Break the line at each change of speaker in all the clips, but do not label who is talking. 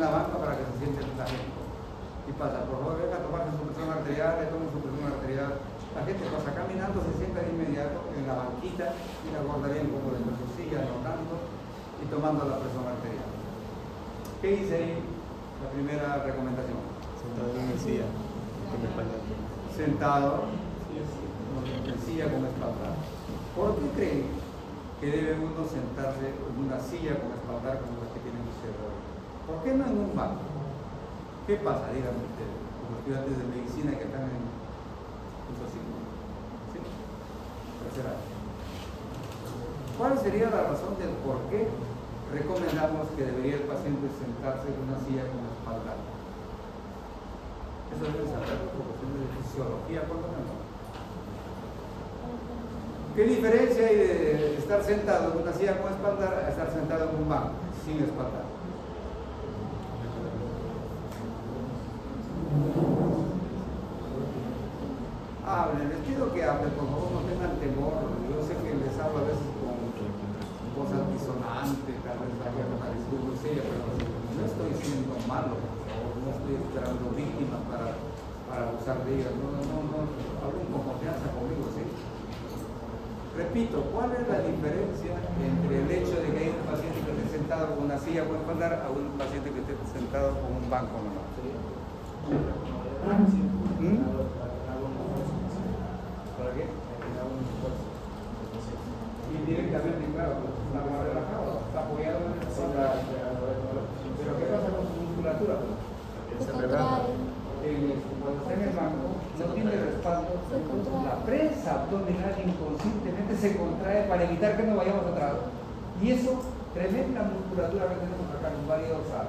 una banca para que se siente la gente. Y pasa, por favor, venga a tomarse su presión arterial, le tomen su presión arterial. La gente pasa caminando, se sienta de inmediato en la banquita y la guarda bien como dentro de su silla, rotando y tomando la presión arterial. ¿Qué dice ahí la primera recomendación?
Sentado en una silla, con espalda.
Sentado en silla con espaldar. ¿Por qué creen que debe uno sentarse en una silla con espaldar como las que tienen ustedes hoy? ¿Por qué no en un banco? ¿Qué pasa, díganme ustedes, los estudiantes de medicina que están en curso 5? ¿Sí? Tercer año. ¿Cuál sería la razón del por qué recomendamos que debería el paciente sentarse en una silla con espaldar? Eso debe saber por cuestiones de fisiología, por lo menos. ¿Qué diferencia hay de estar sentado en una silla con espaldar a estar sentado en un banco sin espaldar? Hablen, les pido que hablen, por favor, no tengan temor. Yo sé que les hablo a veces con voz altisonante, tal vez haya parecido muy seria, pero no estoy siendo malo, por favor, no estoy esperando víctimas para abusar de ellas. No, hablen con confianza conmigo, ¿sí? Repito, ¿cuál es la diferencia entre el hecho de que hay un paciente que esté sentado con una silla con espaldar a un paciente que esté sentado con un banco normal? ¿Para qué? Y directamente, claro, está más relajado, está apoyado en el espalda. Pero ¿qué pasa con su musculatura?
Se relaja.
Cuando está en el banco, no tiene respaldo, la prensa abdominal inconscientemente se contrae para evitar que nos vayamos atrás. Y eso, tremenda musculatura que tenemos acá en lumbar y dorsal.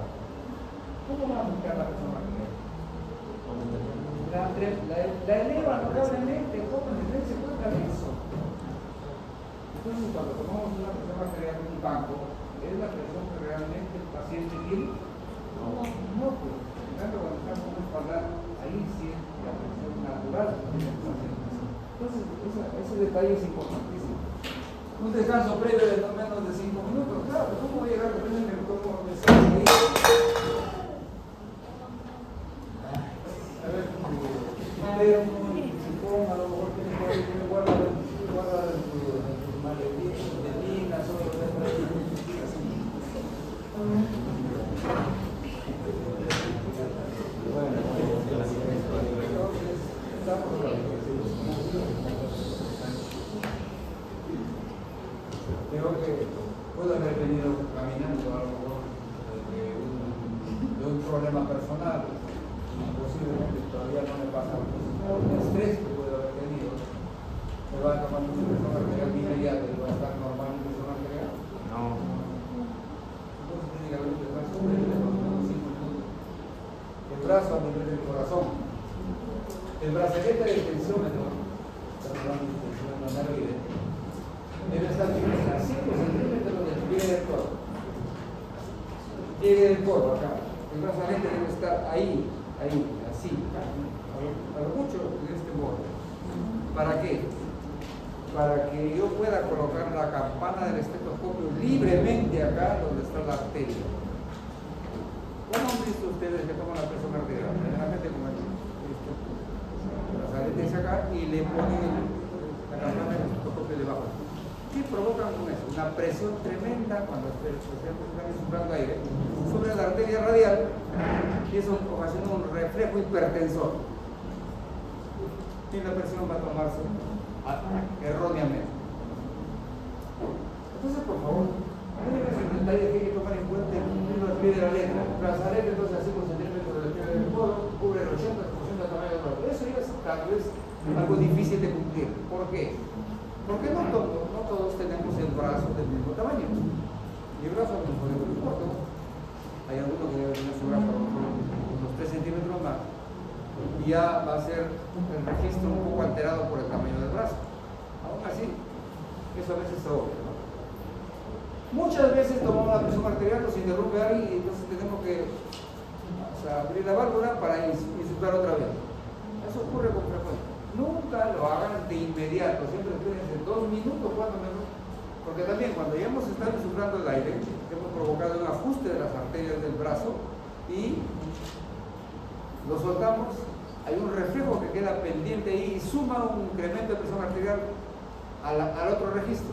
¿Cómo va a buscar la persona que la eleva notablemente? ¿Cómo se cuenta de eso? Entonces, cuando tomamos una presión arterial en un banco, es la presión que realmente el paciente tiene. No, pues. Cuando estamos en espaldar, ahí sí es la presión natural que tiene el paciente. Entonces, ese detalle es importantísimo. Un descanso previo de no menos de 5 minutos. Claro, ¿cómo voy a llegar? Depende de cómo me siento. A ver, si pongo, a lo mejor tiene guarda de sus maletines, de minas, o de creo que puedo haber venido caminando a lo mejor de un problema personal, posiblemente todavía no me pasa un estrés que puedo haber tenido, me va a tomar mucho presión arterial inmediata y va a estar normal en presión arterial.
No.
Entonces tiene que haber un descanso de unos 5 minutos. El brazo a nivel del corazón, el brazalete del tensiómetro, debe estar a 5 centímetros del pliegue del cuerpo. Pliegue del cuerpo acá. El brazalete debe estar ahí, así, a lo mucho en este borde. ¿Para qué? Para que yo pueda colocar la campana del estetoscopio libremente acá donde está la arteria. ¿Cómo han visto ustedes que toman la presión arterial? Generalmente como el brazalete es acá y le ponen la campana del estetoscopio debajo. ¿Qué provocan con eso? Una presión tremenda cuando el paciente está insuflando aire sobre la arteria radial y eso ocasiona un reflejo hipertensor. Y la presión va a tomarse erróneamente. Entonces, por favor, es un detalle que hay que tomar en cuenta el pie de la letra. El brazalete, entonces, a 5 centímetros del pie del codo, cubre el 80% del tamaño del brazo. Eso ya es tal vez algo difícil de cumplir. ¿Por qué? Porque no todos tenemos el brazo del mismo tamaño. Mi brazo es muy corto. Hay algunos que deben tener su brazo unos 3 centímetros más. Y ya va a ser el registro un poco alterado por el tamaño del brazo. Aún así, eso a veces se obvia, ¿no? Muchas veces tomamos la presión arterial, nos interrumpe alguien y entonces tenemos que abrir la válvula para insuflar otra vez. Eso ocurre con frecuencia. Nunca lo hagan de inmediato, siempre espérense 2 minutos, 4 minutos, porque también cuando ya hemos estado insuflando el aire, hemos provocado un ajuste de las arterias del brazo, y lo soltamos, hay un reflejo que queda pendiente ahí y suma un incremento de presión arterial al otro registro.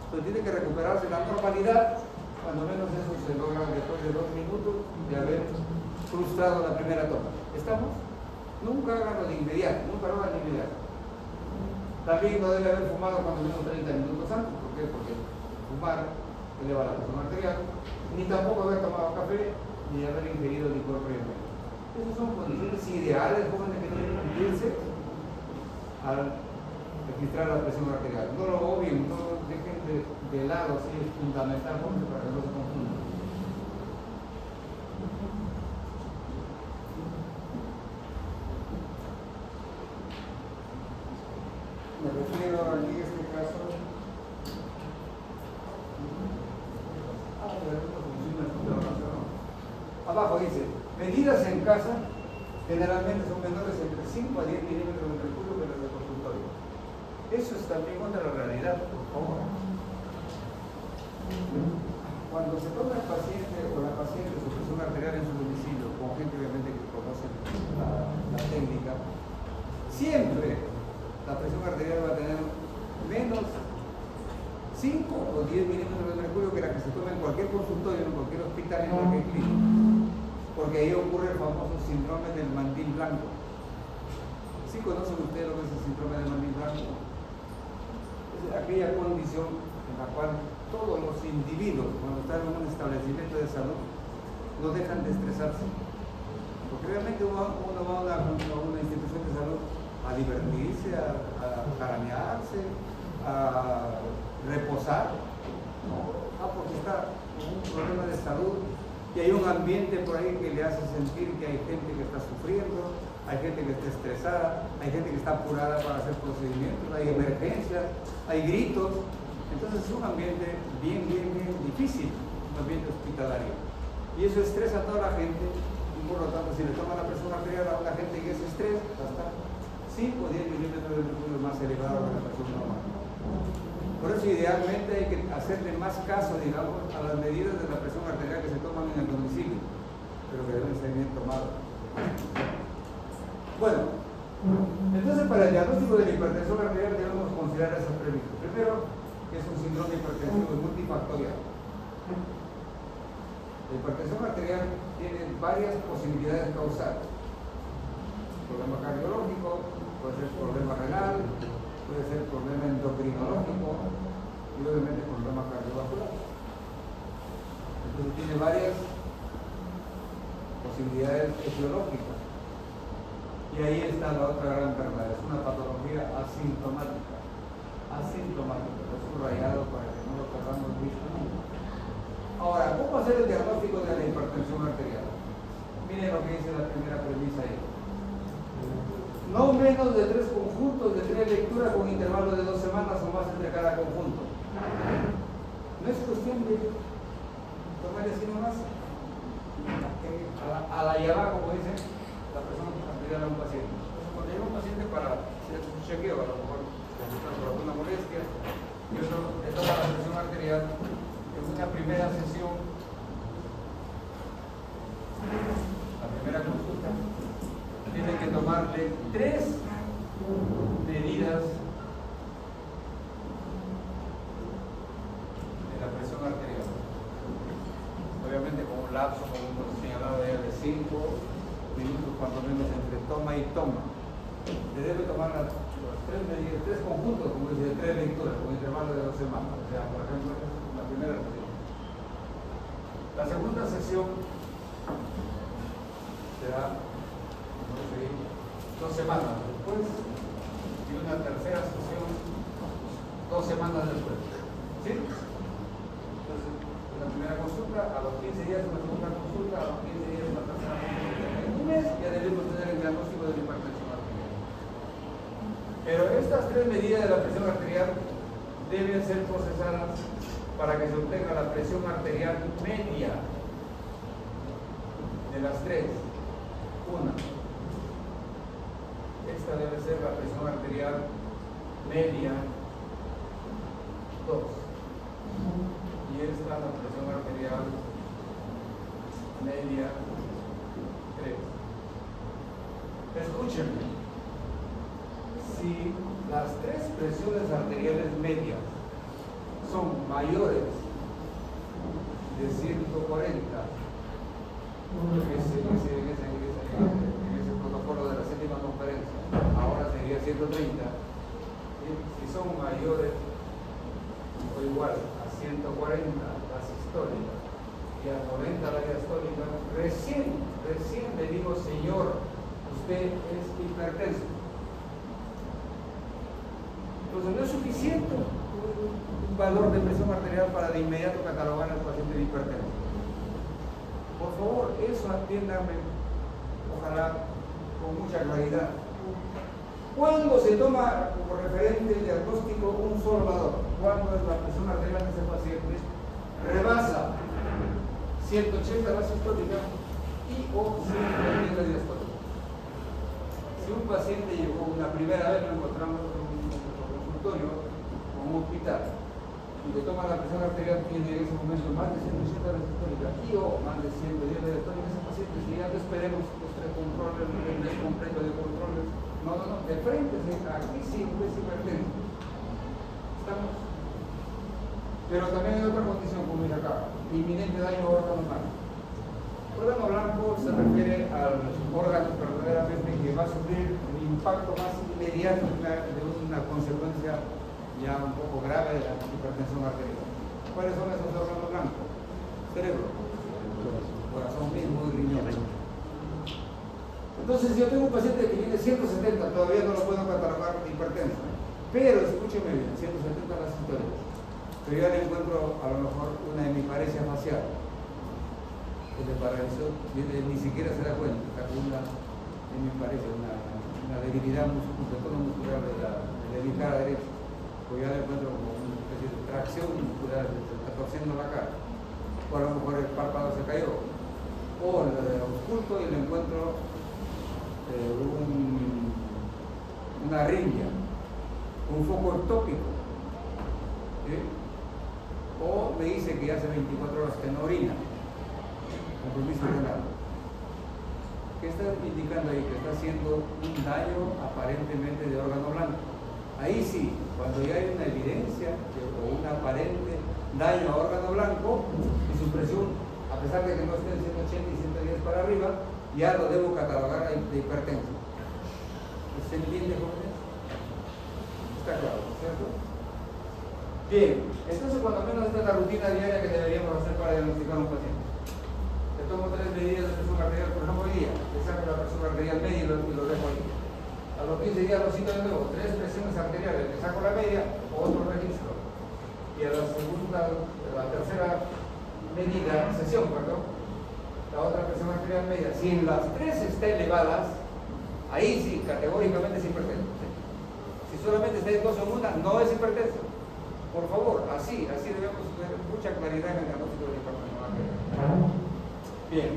Entonces tiene que recuperarse la normalidad, cuando menos eso se logra después de 2 minutos de haber frustrado la primera toma. ¿Estamos? Nunca háganlo de inmediato, nunca lo hagan de inmediato. También no debe haber fumado cuando menos 30 minutos antes. ¿Por qué? Porque fumar eleva la presión arterial, ni tampoco haber tomado café, ni haber ingerido licor previamente. Esas son condiciones ideales, jóvenes, que deben cumplirse al registrar la presión arterial. No lo obvien, no lo dejen de lado, así es fundamental para que no se confundan. Me refiero aquí en este caso abajo dice, medidas en casa generalmente son menores entre 5 a 10 milímetros de mercurio que las de consultorio. Eso es también contra la realidad, por favor. Cuando se toma el paciente o la paciente su presión arterial en su domicilio, con gente obviamente que conoce la técnica, siempre la presión arterial va a tener menos 5 o 10 milímetros de mercurio que la que se toma en cualquier consultorio, en cualquier hospital, en cualquier clínica. Porque ahí ocurre el famoso síndrome del mandil blanco. ¿Sí conocen ustedes lo que es el síndrome del mandil blanco? Es aquella condición en la cual todos los individuos, cuando están en un establecimiento de salud, no dejan de estresarse. Porque realmente uno va a una institución de salud a divertirse, a jaranearse, a reposar, ¿no? Porque está con un problema de salud y hay un ambiente por ahí que le hace sentir que hay gente que está sufriendo, hay gente que está estresada, hay gente que está apurada para hacer procedimientos, hay emergencias, hay gritos. Entonces es un ambiente bien difícil, un ambiente hospitalario. Y eso estresa a toda la gente y por lo tanto si le toma la presión arterial a una gente que ese estrés hasta 5 o 10 milímetros de mercurio más elevado que la presión normal. Por eso idealmente hay que hacerle más caso, digamos, a las medidas de la presión arterial que se toman en el domicilio, pero que deben ser bien tomadas. Bueno, entonces para el diagnóstico de la hipertensión arterial debemos considerar esas premisas. Primero, que es un síndrome hipertensivo multifactorial. La hipertensión arterial tiene varias posibilidades causales. Problema cardiológico, puede ser problema renal, puede ser problema endocrinológico y obviamente problema cardiovascular. Entonces tiene varias posibilidades etiológicas. Y ahí está la otra gran enfermedad, es una patología asintomática. Asintomática, lo he subrayado para que no lo perdamos visto. Ahora, ¿cómo hacer el diagnóstico de la hipertensión arterial? Miren lo que dice la primera premisa ahí. No menos de 3 conjuntos de 3 lecturas con intervalos de 2 semanas o más entre cada conjunto. No es cuestión de tomarle así nomás a la llave, como dice la persona arterial a un paciente. Cuando llega un paciente para hacer un chequeo, a lo mejor por alguna molestia, y uno le toma la presión arterial en una primera sesión, la primera consulta, tiene que tomarle 3 medidas de la presión arterial. Obviamente con un lapso, como hemos señalado ya, de 5 minutos cuando menos entre toma y toma. Se debe tomar las 3 medidas, 3 conjuntos, como dice, de 3 lecturas, con intervalo de 2 semanas. O sea, por ejemplo, la primera sesión. La segunda sesión será 2 semanas después y una tercera sesión 2 semanas después. ¿Sí? Entonces, la primera consulta, a los 15 días una segunda consulta, a los 15 días una tercera consulta. En un mes ya debemos tener el diagnóstico de la hipertensión arterial. Pero estas 3 medidas de la presión arterial deben ser procesadas para que se obtenga la presión arterial media de las 3. Una. Esta debe ser la presión arterial media 2 y esta la presión arterial media, 3. Escúchenme. Si las 3 presiones arteriales medias son mayores de 140, en ese protocolo de la séptima conferencia, ahora sería 130, si son mayores o igual a 140 la sistólica y a 90 la diastólica, recién le digo, señor, usted es hipertenso. Entonces no es suficiente un valor de presión arterial para de inmediato catalogar al paciente de hipertenso. Por favor, eso atiéndame, ojalá con mucha claridad. ¿Cuándo se toma como referente el diagnóstico un solo valor? Cuando es la presión arterial de ese paciente rebasa 180 la sistólica y o 120 la diastólica. Si un paciente llegó una primera vez, lo encontramos en un consultorio o un hospital, y le toma la presión arterial, tiene en ese momento más de 180 la sistólica y o más de 110 la diastólica, ese paciente, si ya no esperemos los 3 controles, el mes completo de controles, no, de frente, aquí sí, es hipertenso. ¿Estamos? Pero también hay otra condición, como dice acá, inminente daño a órgano blanco. Órgano blanco se refiere al órgano verdaderamente que va a sufrir el impacto más inmediato de una consecuencia ya un poco grave de la hipertensión arterial. ¿Cuáles son esos órganos blancos? Cerebro, corazón mismo y riñón. Entonces, si yo tengo un paciente que tiene 170, todavía no lo puedo catalogar de hipertenso. Pero, escúcheme bien, 170 las historias. Pero ya le encuentro a lo mejor una hemiparesia facial. Que le paralizó, ni siquiera se da cuenta. Está con una hemiparesia, una debilidad del tono muscular de la cara derecha. Pues ya le encuentro como una especie de tracción muscular, se está torciendo la cara. O a lo mejor el párpado se cayó. O le ausculto y le encuentro una arritmia, un foco ectópico, ¿sí? O me dice que ya hace 24 horas que no orina, compromiso renal. ¿Qué está indicando ahí? Que está haciendo un daño aparentemente de órgano blanco. Ahí sí, cuando ya hay una evidencia o un aparente daño a órgano blanco y su presión, a pesar de que no esté en 180 y 110 para arriba, ya lo debo catalogar de hipertenso. ¿Se entiende, jóvenes? Está claro, ¿cierto? Bien, entonces cuando menos esta es la rutina diaria que deberíamos hacer para diagnosticar a un paciente. Le tomo 3 medidas de presión arterial, por ejemplo, hoy día, le saco la presión arterial media y lo dejo ahí. A los 15 días lo cito de nuevo, 3 presiones arteriales, le saco la media, otro registro. Y a la tercera sesión, la otra presión arterial media, si en las 3 está elevadas, ahí sí, categóricamente es hipertenso. Si solamente está en 2 en una, no es hipertenso. Por favor, así debemos tener mucha claridad en el diagnóstico de la hipertensión arterial. Bien.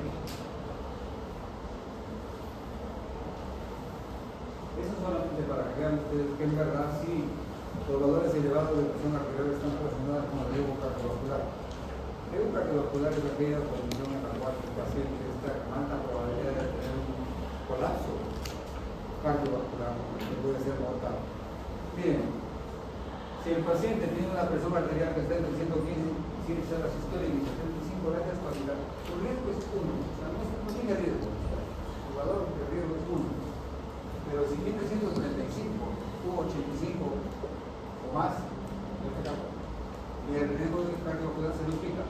Eso solamente para que vean ustedes que en verdad sí, los valores elevados de presión arterial están relacionados con el riesgo cardiovascular. El riesgo cardiovascular es aquella condición en la cual el paciente está con alta probabilidad de tener un colapso cardiovascular que puede ser mortal. Bien, si el paciente tiene una presión arterial que está entre 115 la sistólica y 75 la diastólica, su riesgo es 1, o sea, no tiene riesgo, su valor de riesgo es 1. Pero si tiene 135, 185 o más, y el riesgo cardiovascular se duplica.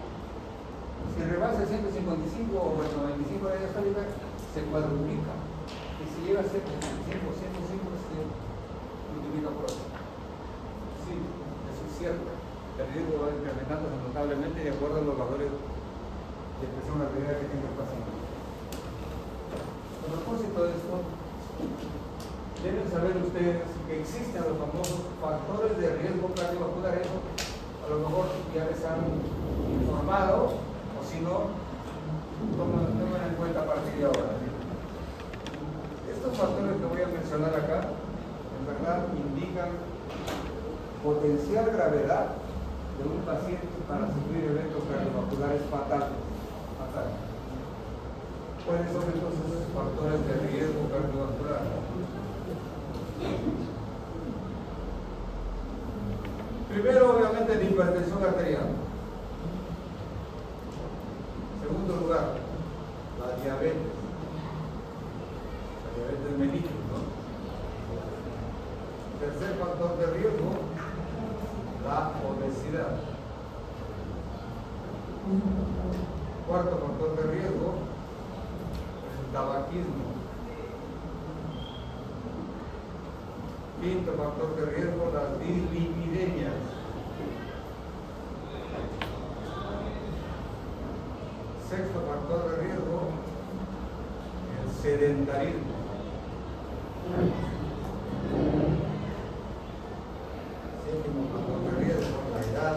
Si rebasa 155 o el 95 de la diastólica, se cuadruplica. Y si llega a 155 o 105, se multiplica por 8. Sí, eso es cierto. El riesgo va incrementándose notablemente de acuerdo a los valores de presión arterial que tenga el paciente. A propósito de esto, deben saber ustedes que existen los famosos factores de riesgo cardiovascular. Eso a lo mejor ya les han informado, o si no, tomen en cuenta a partir de ahora. Estos factores que voy a mencionar acá, en verdad indican potencial gravedad de un paciente para sufrir eventos cardiovasculares fatales. ¿Cuáles son entonces esos factores de riesgo cardiovascular? Primero, obviamente, la hipertensión arterial. Segundo lugar, la diabetes. La diabetes mellitus, ¿no? Tercer factor de riesgo, la obesidad. Cuarto factor de riesgo, el tabaquismo. Quinto factor de riesgo, las dislipidemias. Sexto factor de riesgo, el sedentarismo. Séptimo factor de riesgo, la edad.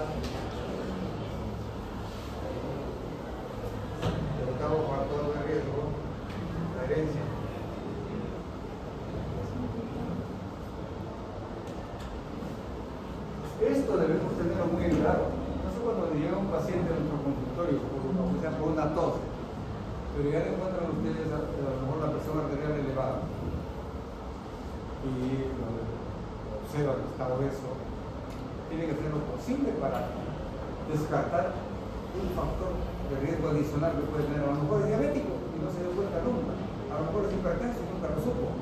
Octavo factor de riesgo, la herencia. Esto debemos tenerlo muy en claro. No sé cuando llega un paciente a nuestro consultorio, o sea, por una tos, pero ya le encuentran ustedes a lo mejor la presión arterial elevada y observan que está obeso, tiene que hacer lo posible para descartar un factor de riesgo adicional que puede tener. A lo mejor es diabético y no se dio cuenta nunca, a lo mejor es hipertenso y nunca lo supo.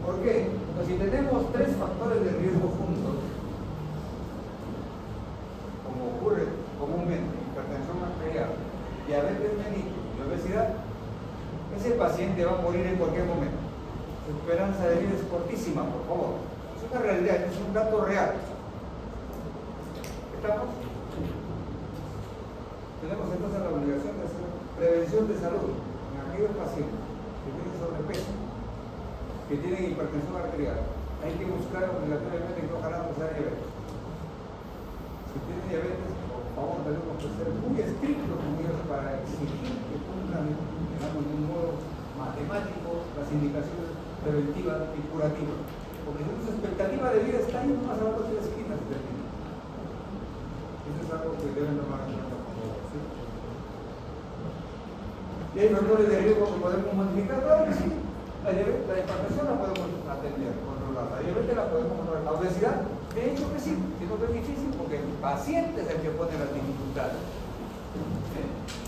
¿Por qué? Pues si tenemos tres factores de riesgo juntos, como ocurre comúnmente, hipertensión arterial, diabetes mellitus y obesidad, ese paciente va a morir en cualquier momento. Su esperanza de vida es cortísima, por favor. Es una realidad, es un dato real. ¿Estamos? Tenemos entonces la obligación de hacer prevención de salud en aquellos pacientes que tienen sobrepeso, que tienen hipertensión arterial. Hay que buscar obligatoriamente que ojalá no sea diabetes. Si tienen diabetes, por favor, tenemos que ser muy estrictos con ellos para exigir que cumplan, digamos, de un modo matemático las indicaciones preventivas y curativas. Porque si su expectativa de vida está ahí más abajo de la esquina, se termina. Eso es algo que deben tomar en cuenta, por favor. ¿Sí? ¿Y hay factores de riesgo que podemos modificar? Claro que sí. La hipertensión la podemos atender, controlar. La diabetes la podemos controlar. La obesidad, de hecho que sí, sino que es difícil porque el paciente es el que pone las dificultades.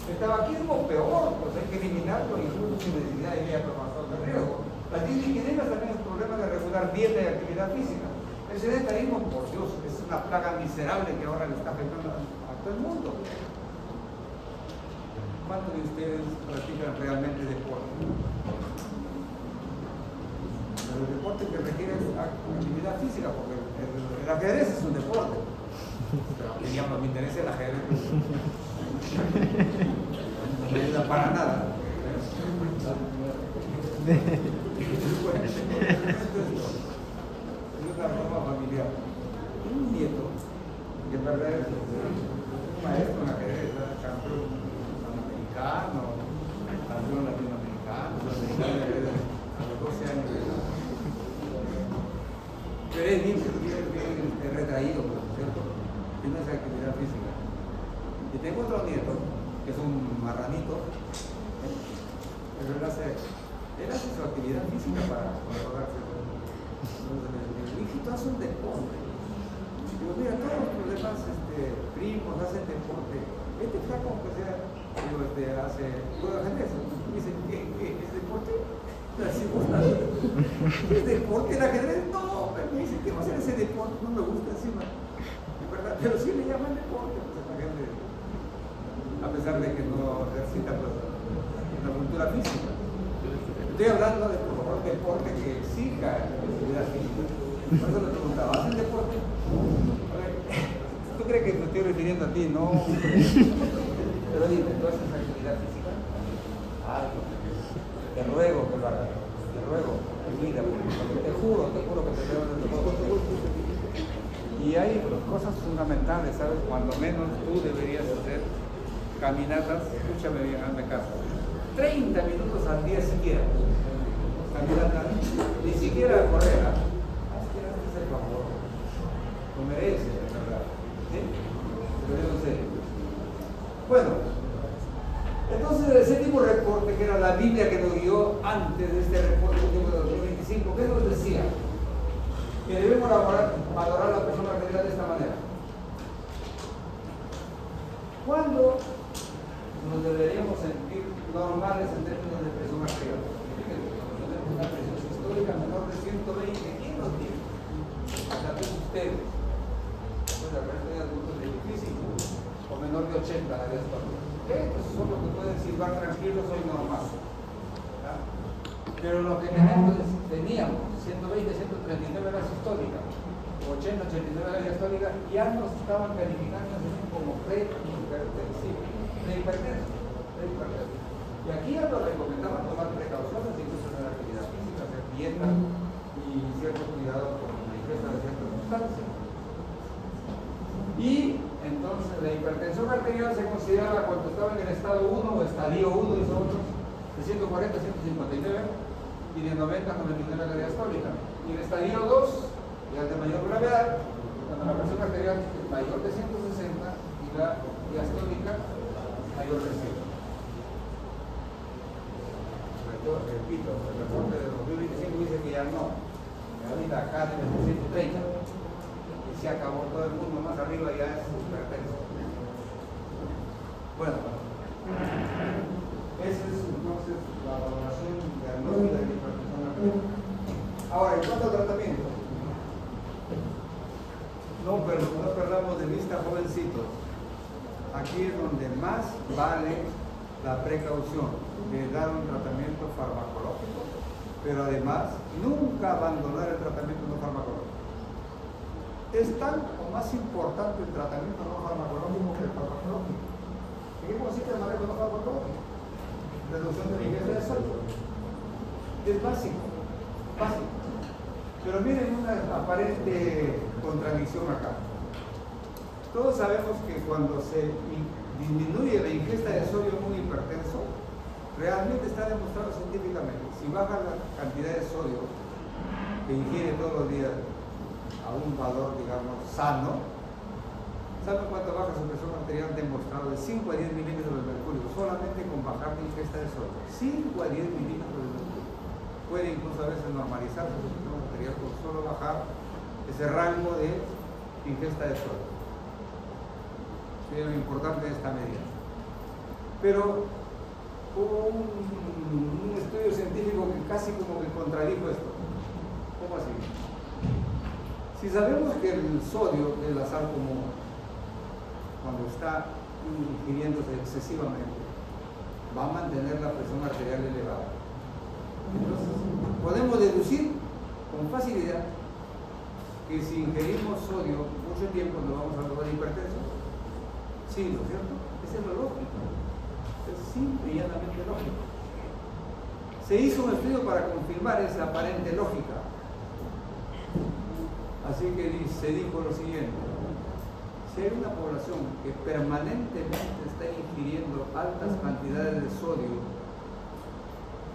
El tabaquismo peor, pues hay que eliminarlo incluso sin necesidad de ir a factor de riesgo. Las dislipidemias también es un problema de regular dieta y actividad física. El sedentarismo, por Dios, es una plaga miserable que ahora le está afectando a todo el mundo. ¿Cuántos de ustedes practican realmente deporte? Pero el deporte que requiere actividad física, porque el ajedrez es un deporte. Pero a mí no me interesa el ajedrez. No me ayuda para nada. Es una broma familiar. Un nieto, que en verdad es un maestro en ajedrez, campeón americano, campeón latinoamericano, sudamericano de ajedrez a los 12 años de edad. Pero es bien retraído, ¿cierto? Tiene esa actividad física. Y tengo otro nieto, que es un marranito, pero él hace su actividad física para controlarse. Entonces, el hijito hace un deporte. Digo, mira, todos los demás primos hacen deporte. Este flaco, aunque sea, digo, juega ajedrez. Dice, ¿qué? ¿Es deporte? ¿Es deporte el ajedrez? No, me dice, ¿qué va a hacer ese deporte? No me gusta encima. Es verdad, pero sí le llaman deporte, pues la gente, a pesar de que no ejercita pues, la cultura física. Estoy hablando de por favor deporte que exija actividad física. Por eso le preguntaba, ¿hacen deporte? A ver, ¿tú crees que me estoy refiriendo a ti? No. Pero dime, ¿tú haces actividad física? Te ruego que lo hagas. Te ruego, mira, te juro que te veo en el deporte. Y hay cosas fundamentales, ¿sabes? Cuando menos tú deberías hacer caminatas, escúchame bien, hazme caso. 30 minutos al día siquiera. Caminata, ni siquiera correr, hazte el favor. Lo mereces, de verdad. ¿Sí? Pero yo no sé. Bueno, entonces Entonces, el séptimo reporte, que era la Biblia que nos guió antes de este reporte último de 2025, ¿qué nos decía? Que debemos valorar a la persona material de esta manera. ¿Cuándo nos deberíamos sentir normales en términos de presión arterial? Cuando tenemos una presión sistólica menor de 120, ¿quién lo tiene? Tal vez ustedes. Pues la persona de adultos de físico, o menor de 80 la diastólica. Estos son los que pueden decir, van tranquilos, soy normal. ¿Ya? Pero lo que teníamos 120, 139 la sistólica, 80, 89 la diastólica, ya nos estaban calificando como prehipertenso. Y aquí ya nos recomendaban tomar precauciones, incluso en la actividad física, hacer dieta y cierto cuidado con la ingesta de ciertas sustancias. Y entonces la hipertensión arterial se consideraba cuando estaba en el estado 1 o estadio 1, dice otros, de 140 a 159 y de 90 a 99 la diastólica. Y el estadio 2, ya de mayor gravedad, cuando la presión arterial es mayor de 160 y la diastólica mayor de 100. Repito, el reporte de 2025 dice que ya no, que ahorita acá debe ser 130 y se acabó todo el mundo, más arriba ya es hipertenso. Bueno, esa es entonces la valoración diagnóstica de la hipertensión arterial. Ahora, en cuanto al tratamiento, no perdamos de vista, jovencitos. Aquí es donde más vale la precaución de dar un tratamiento farmacológico, pero además nunca abandonar el tratamiento no farmacológico. Es tan o más importante el tratamiento no farmacológico que el farmacológico. ¿Qué consiste el manejo no farmacológico? Reducción de la ingesta de sodio. Es básico. Pero miren una aparente contradicción acá. Todos sabemos que cuando se disminuye la ingesta de sodio en un hipertenso, realmente está demostrado científicamente, si baja la cantidad de sodio que ingiere todos los días a un valor, digamos, sano, ¿saben cuánto baja su presión arterial? Demostrado de 5 a 10 milímetros de mercurio, solamente con bajar la ingesta de sodio. 5 a 10 milímetros de mercurio. Puede incluso a veces normalizarse su presión arterial con solo bajar ese rango de ingesta de sodio. Es lo importante de esta medida. Pero hubo un estudio científico que casi como que contradijo esto. ¿Cómo así? Si sabemos que el sodio, que es la sal común, cuando está ingiriéndose excesivamente, va a mantener la presión arterial elevada. Entonces, podemos deducir con facilidad que si ingerimos sodio mucho tiempo nos vamos a volver hipertensos. Sí, ¿no es cierto? Eso es lo lógico. Es simple y llanamente lógico. Se hizo un estudio para confirmar esa aparente lógica. Así que se dijo lo siguiente: si hay una población que permanentemente está ingiriendo altas cantidades de sodio,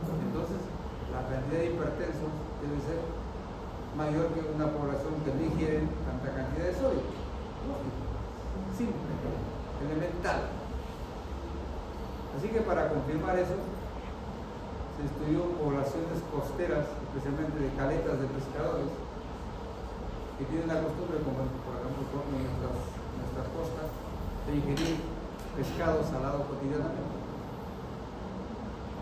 entonces la cantidad de hipertensos debe ser mayor que una población que no ingiere tanta cantidad de sodio. Lógico, simple, elemental. Así que para confirmar eso, se estudió poblaciones costeras, especialmente de caletas de pescadores, que tienen la costumbre, como por ejemplo en nuestras costas, de ingerir pescado salado cotidianamente.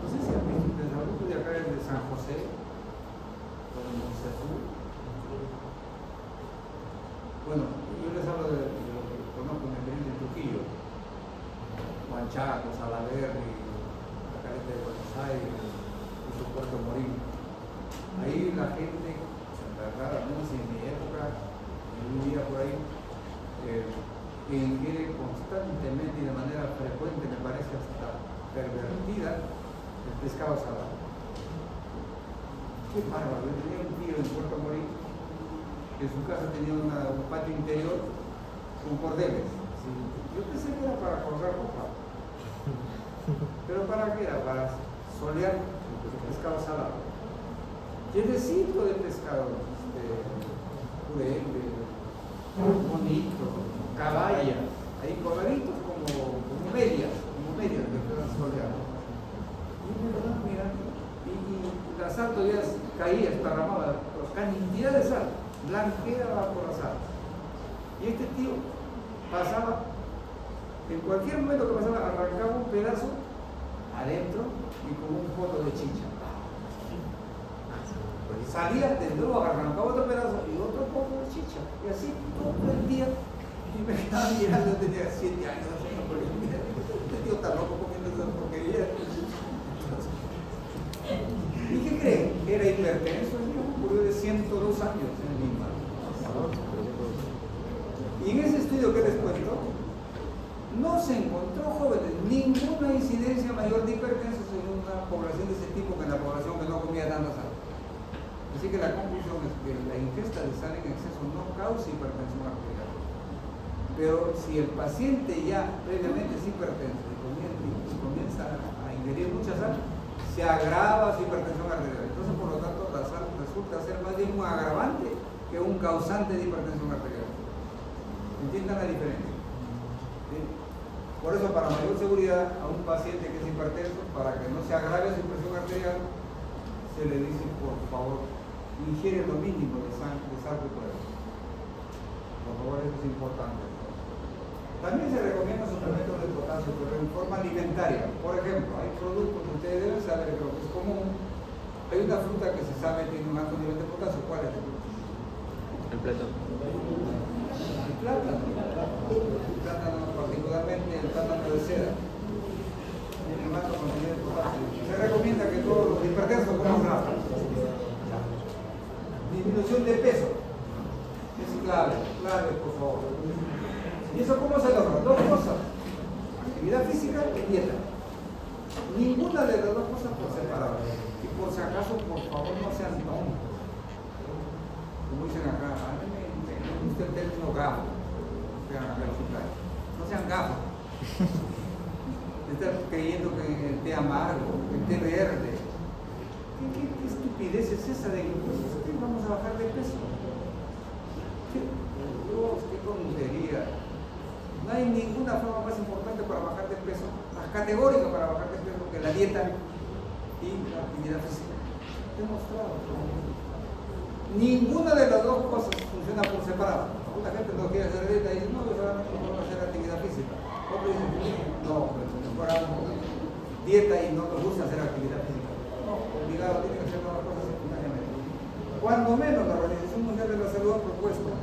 No sé si han visto, desde el grupo de acá es de San José, o de Monserrat. Bueno, yo les hablo de lo que conozco en el Perú de Trujillo, Huanchaco, Salaverry, la caleta de Buenos Aires, incluso Puerto Morín. Ahí la gente, al menos en mi época, yo vivía por ahí, que ingiere constantemente y de manera frecuente, me parece hasta pervertida, el pescado salado. Qué bárbaro. Yo tenía un tío en Puerto Morín que en su casa tenía un patio interior con cordeles. Sí. Yo pensé que era para colgar ropa. ¿Pero para qué era? Para solear el pescado salado. Llenecito de pescado, puré, bonito, caballas, ahí colgaditos como medias, que puedan soleado. Y me quedaba mirando, y la sal todavía caía, esparramaba, cantidad de sal, blanqueaba por la sal. Y este tío pasaba, en cualquier momento que pasaba, arrancaba un pedazo adentro y con un poco de chicha. Salía del droga, arrancaba otro pedazo y otro poco de chicha. Y así todo el día. Y me quedaba mirando, tenía 7 años, no sé, porque mira, este tío está loco comiendo esa porquería. ¿Y qué creen? Era hipertenso, murió de 102 años en Lima. Y en ese estudio que les cuento, no se encontró, jóvenes, ninguna incidencia mayor de hipertensos en una población de ese tipo que en la población que no comía tanta sal. Así que la conclusión es que la ingesta de sal en exceso no causa hipertensión arterial. Pero si el paciente ya previamente es hipertenso y comienza a ingerir mucha sal, se agrava su hipertensión arterial. Entonces, por lo tanto, la sal resulta ser más bien un agravante que un causante de hipertensión arterial. ¿Entiendan la diferencia? ¿Sí? Por eso, para mayor seguridad a un paciente que es hipertenso, para que no se agrave su presión arterial, se le dice, por favor, ingiere lo mínimo de sal que pueda. Por favor, eso es importante. También se recomienda suplementos de potasio, pero en forma alimentaria. Por ejemplo, hay productos que ustedes deben saber que lo que es común. Hay una fruta que se sabe tiene un alto nivel de potasio. ¿Cuál es?
El plátano.
El plátano. El plátano, particularmente el plátano de seda. Tiene un alto contenido de potasio. Se recomienda que todos los hipertensos coman plátano. Disminución de peso. Es clave, por favor. ¿Y eso cómo se logra? Dos cosas: actividad física y dieta. Ninguna de las dos cosas por separado. Y por si acaso, por favor, no sean tontos. Como dicen acá, a mí me gusta el término gafo. No sean gafos. Están creyendo que el té amargo, el té verde. ¿Qué estupidez es esa de que vamos a bajar de peso? Dios, qué tontería. No hay ninguna forma más importante para bajar de peso, más categórica para bajar de peso que la dieta y la actividad física. Demostrado. Ninguna de las dos cosas funciona por separado. Mucha gente no quiere hacer dieta y dice, no, yo solamente no puedo hacer actividad física. Otro dice, no, pero mejor hago dieta y no nos gusta hacer actividad física. No, obligado, tiene que hacer las cosas simultáneamente. Cuando menos la Organización Mundial de la Salud ha propuesto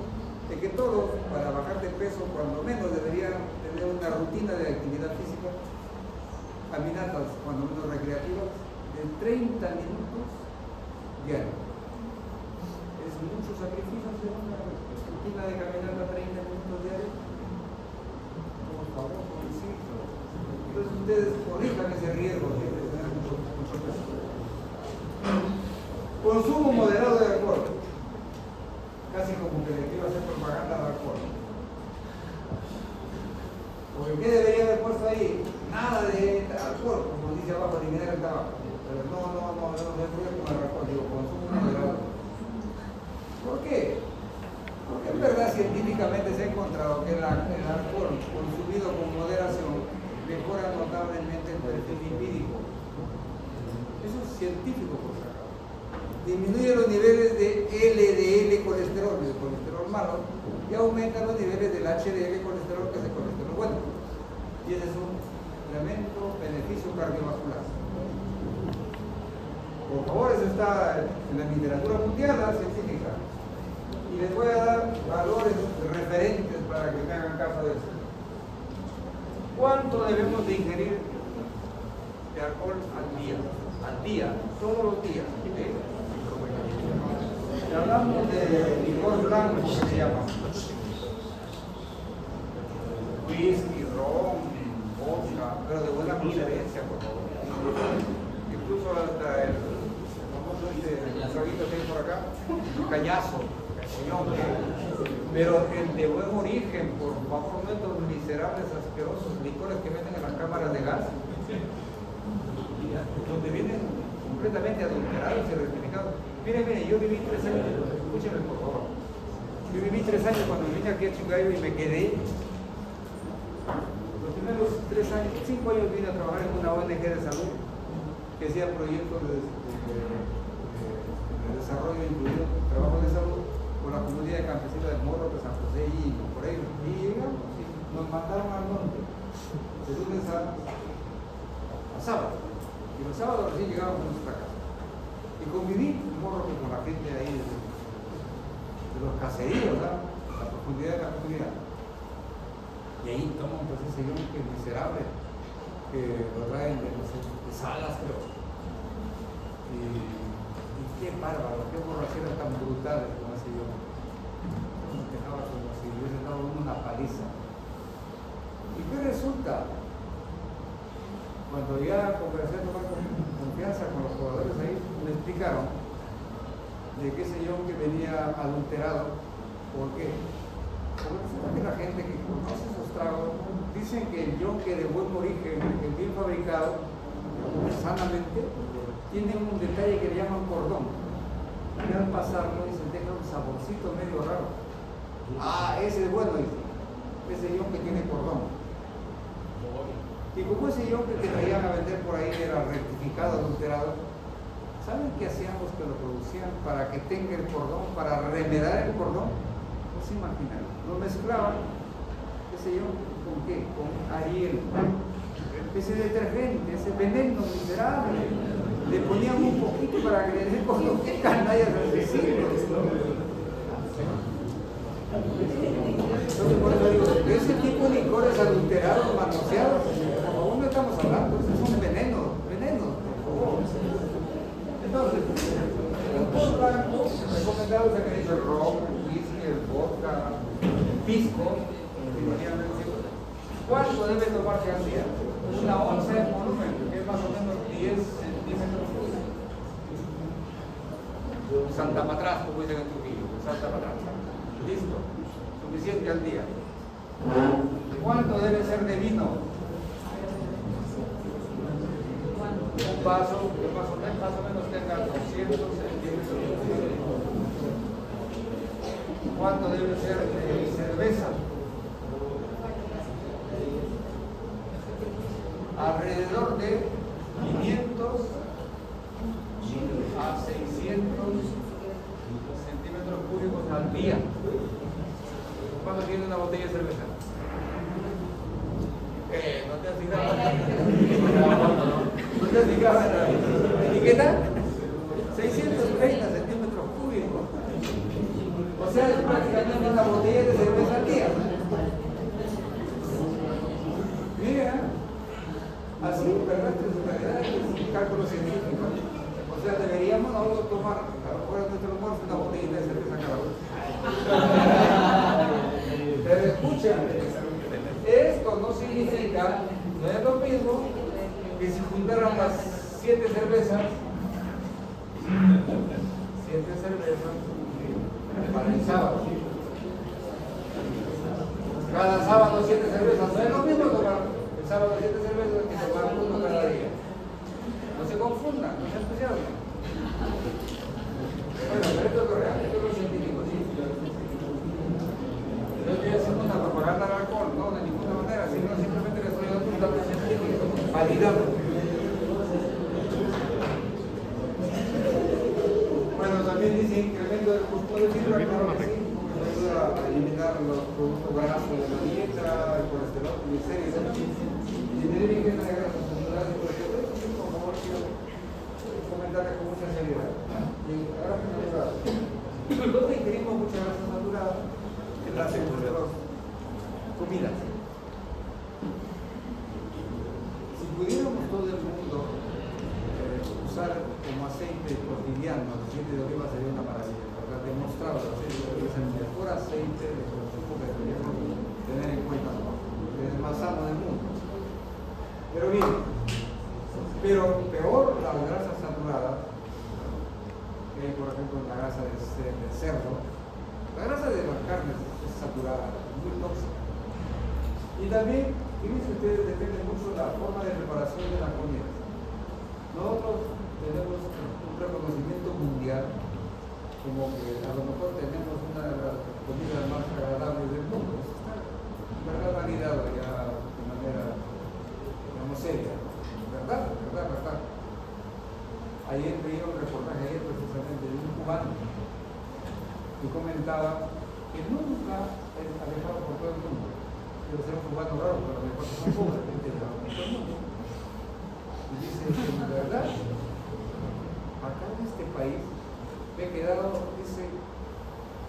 de que todos, para bajar de peso, cuando menos deberían tener una rutina de actividad física, caminatas, cuando menos recreativas, de 30 minutos diarios. Es mucho sacrificio hacer una rutina de caminata 30 minutos diarios. Por favor, solicito. Entonces ustedes corrijan ese riesgo de tener mucho peso. Consumo moderado de alcohol. Casi como que le quiero hacer propaganda de alcohol. Porque ¿qué debería haber puesto ahí? Nada de alcohol, como dice abajo, eliminar el tabaco. Pero no se puede con el alcohol, digo, consumo moderado. ¿Por qué? Porque en verdad científicamente se ha encontrado que el alcohol consumido con moderación mejora notablemente el perfil lipídico. Eso es científico, por si acaso. Disminuye los niveles de LDL colesterol, el colesterol malo, y aumenta los niveles del HDL colesterol, que es el colesterol bueno. Y ese es un tremendo beneficio cardiovascular. Por favor, eso está en la literatura mundial, científica. Y les voy a dar valores referentes para que me hagan caso de eso. ¿Cuánto debemos de ingerir de alcohol al día? Al día, todos los días. ¿Sí? Hablamos de licor blanco, que se llama whisky, ron, vodka, pero de buena procedencia, por favor. Incluso hasta el famoso traguito que hay por acá, el cañazo, pero el de buen origen, por favor, no estos miserables, asquerosos licores que meten en las cámaras de gas, donde vienen completamente adulterados y rectificados. Miren, yo viví 3 años, escúchenme por favor. Yo viví 3 años cuando vine aquí a Chungayo y me quedé. Los primeros 3 años, 5 años vine a trabajar en una ONG de salud que hacía proyectos de desarrollo incluido trabajo de salud con la comunidad campesina del Morro, de San José y por ahí. Y llegamos y nos mandaron al monte de lunes a sábado. Y los sábados recién llegábamos a nuestra casa. Y conviví un morro con la gente ahí de los caseríos, ¿verdad? La profundidad de la comunidad. Y ahí toman pues ese yonque miserable que lo traen de, no sé, de Salas, creo. Y qué bárbaro, qué borrachera tan brutal con ese yonque. Nos dejaba como si hubiese dado una paliza. ¿Y qué resulta? Cuando ya conversé con confianza con los jugadores ahí, me explicaron de que ese yonque venía adulterado. ¿Por qué? Porque resulta que la gente que conoce esos tragos dicen que el yonque de buen origen, el bien fabricado, sanamente, tiene un detalle que le llaman cordón. Y al pasarlo se deja un saborcito medio raro. Ah, ese es bueno, dice. Ese yonque tiene cordón. Y como ese yonque que traían a vender por ahí era rectificado, adulterado, ¿saben qué hacían los que lo producían para que tenga el cordón, para remedar el cordón? No se imaginan. Lo mezclaban, ese yonque, ¿con qué? Con Ariel. Ese detergente, ese veneno miserable. Le ponían un poquito para que le den cordón. ¡Qué canallas asesinos! Entonces, por eso digo, de ese tipo de licores adulterados, manoseados, como aún no estamos hablando, esos son venenos, por favor. Entonces, los blancos recomendados se han dicho el ron, el whisky, el vodka, el pisco, ¿cuánto debe tomarse al día? Una onza en volumen, que es más o menos 10 centímetros cúbicos. Santa Patrás, como dicen en Trujillo, Santa Patrás. Listo, suficiente al día. ¿Cuánto debe ser de vino? Un vaso que más o menos tenga 200 centímetros. ¿Cuánto debe ser de cerveza? Alrededor de 500 a 600 centímetros cúbicos al día. ¿Cuánto tiene una botella de cerveza? ¿No te has fijado? ¿No te has fijado en la etiqueta? 630 centímetros cúbicos. O sea, es prácticamente una botella de cerveza al día. Mira, así, ¿verdad? En realidad es cálculo científico. O sea, deberíamos nosotros tomar, a lo mejor nuestro almuerzo, una botellita de cerveza cada uno. Pero escuchen, esto no significa, no es lo mismo que si juntaran las 7 cervezas para el sábado. Cada sábado 7 cervezas, no es lo mismo tomar el sábado 7 cervezas que tomar uno cada día. No se confundan, no se entusiasmen. Bueno, pero esto es lo real, esto es lo científico, sí. No estoy haciendo una propaganda al alcohol, no, de ninguna manera, sino simplemente le estoy dando un dato científico, validado. Bueno, también dice incremento del consumo de fibra, claro que sí, porque ayuda a eliminar los productos grasos de la dieta, el colesterol, triglicéridos, y tener ingesta de grasas saturadas y proteínas. Por favor, quiero comentarles con mucha seriedad. Y ahora que nosotros ingerimos mucha grasa saturada en las comidas. Si pudiéramos todo el mundo usar como aceite cotidiano, el aceite de oliva sería una maravilla, ¿verdad? Demostrado, el aceite de oliva es el mejor aceite de consumo que deberíamos tener en cuenta, ¿no? Es el más sano del mundo. Pero bien, pero peor las grasas saturadas, que por ejemplo la grasa del cerdo, la grasa de las carnes es saturada, muy tóxica. Y también, fíjense ustedes, depende mucho de la forma de preparación de la comida. Nosotros tenemos un reconocimiento mundial, como que a lo mejor tenemos una de las comidas más agradables del mundo. Está validado ya de manera Ayer veía un reportaje, precisamente, de un cubano que comentaba que nunca ha viajado por todo el mundo. Debe ser un cubano raro, pero me parece un poco de gente de todo el mundo. Y dice que en verdad, acá en este país me he quedado, dice,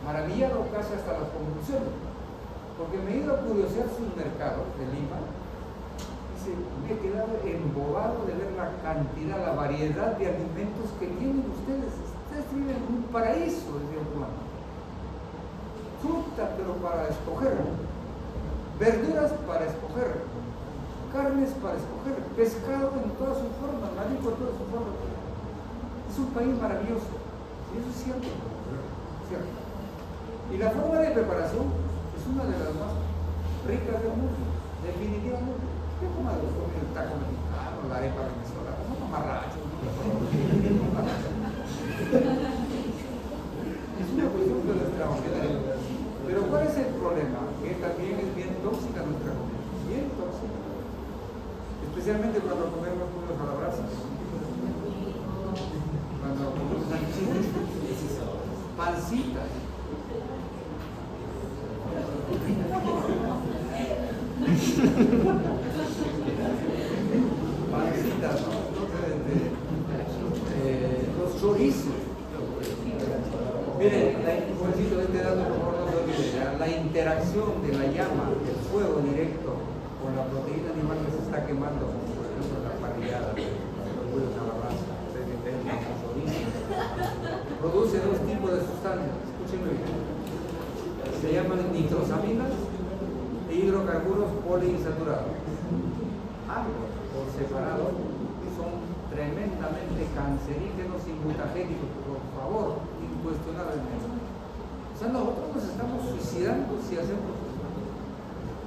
maravillado casi hasta las conclusiones, porque me he ido a curiosear sus mercados de Lima. Dice, me he quedado embobado de ver la cantidad, la variedad de alimentos que tienen ustedes. Ustedes viven en un paraíso, decía el cubano. Fruta, pero para escoger, verduras para escoger, carnes para escoger, pescado en todas sus formas, marisco en todas sus formas. Es un país maravilloso, y eso es cierto, cierto. Y la forma de preparación es una de las más ricas del mundo, definitivamente. ¿Qué como el taco mexicano, la arepa venezolana? No mamarracho, es una cuestión de lo extraordinario. Pero ¿cuál es el problema? Que también es bien tóxica nuestra comida, bien tóxica. Especialmente cuando comemos pollos a la brasa. Cuando comemos pancitas. Pancitas, ¿no? Entonces, los chorizos. Miren, un poquito de este dato, por favor, no se olvide, la interacción de la llama, del fuego directo, con la proteína animal que se está quemando, como por ejemplo la parrillada, los pollos a la brasa, produce dos tipos de sustancias, escúchenme bien. Se llaman nitrosaminas e hidrocarburos poliinsaturados. Ambos, por separado, son tremendamente cancerígenos y mutagénicos, por favor, incuestionablemente. O sea, nosotros nos estamos suicidando si hacemos,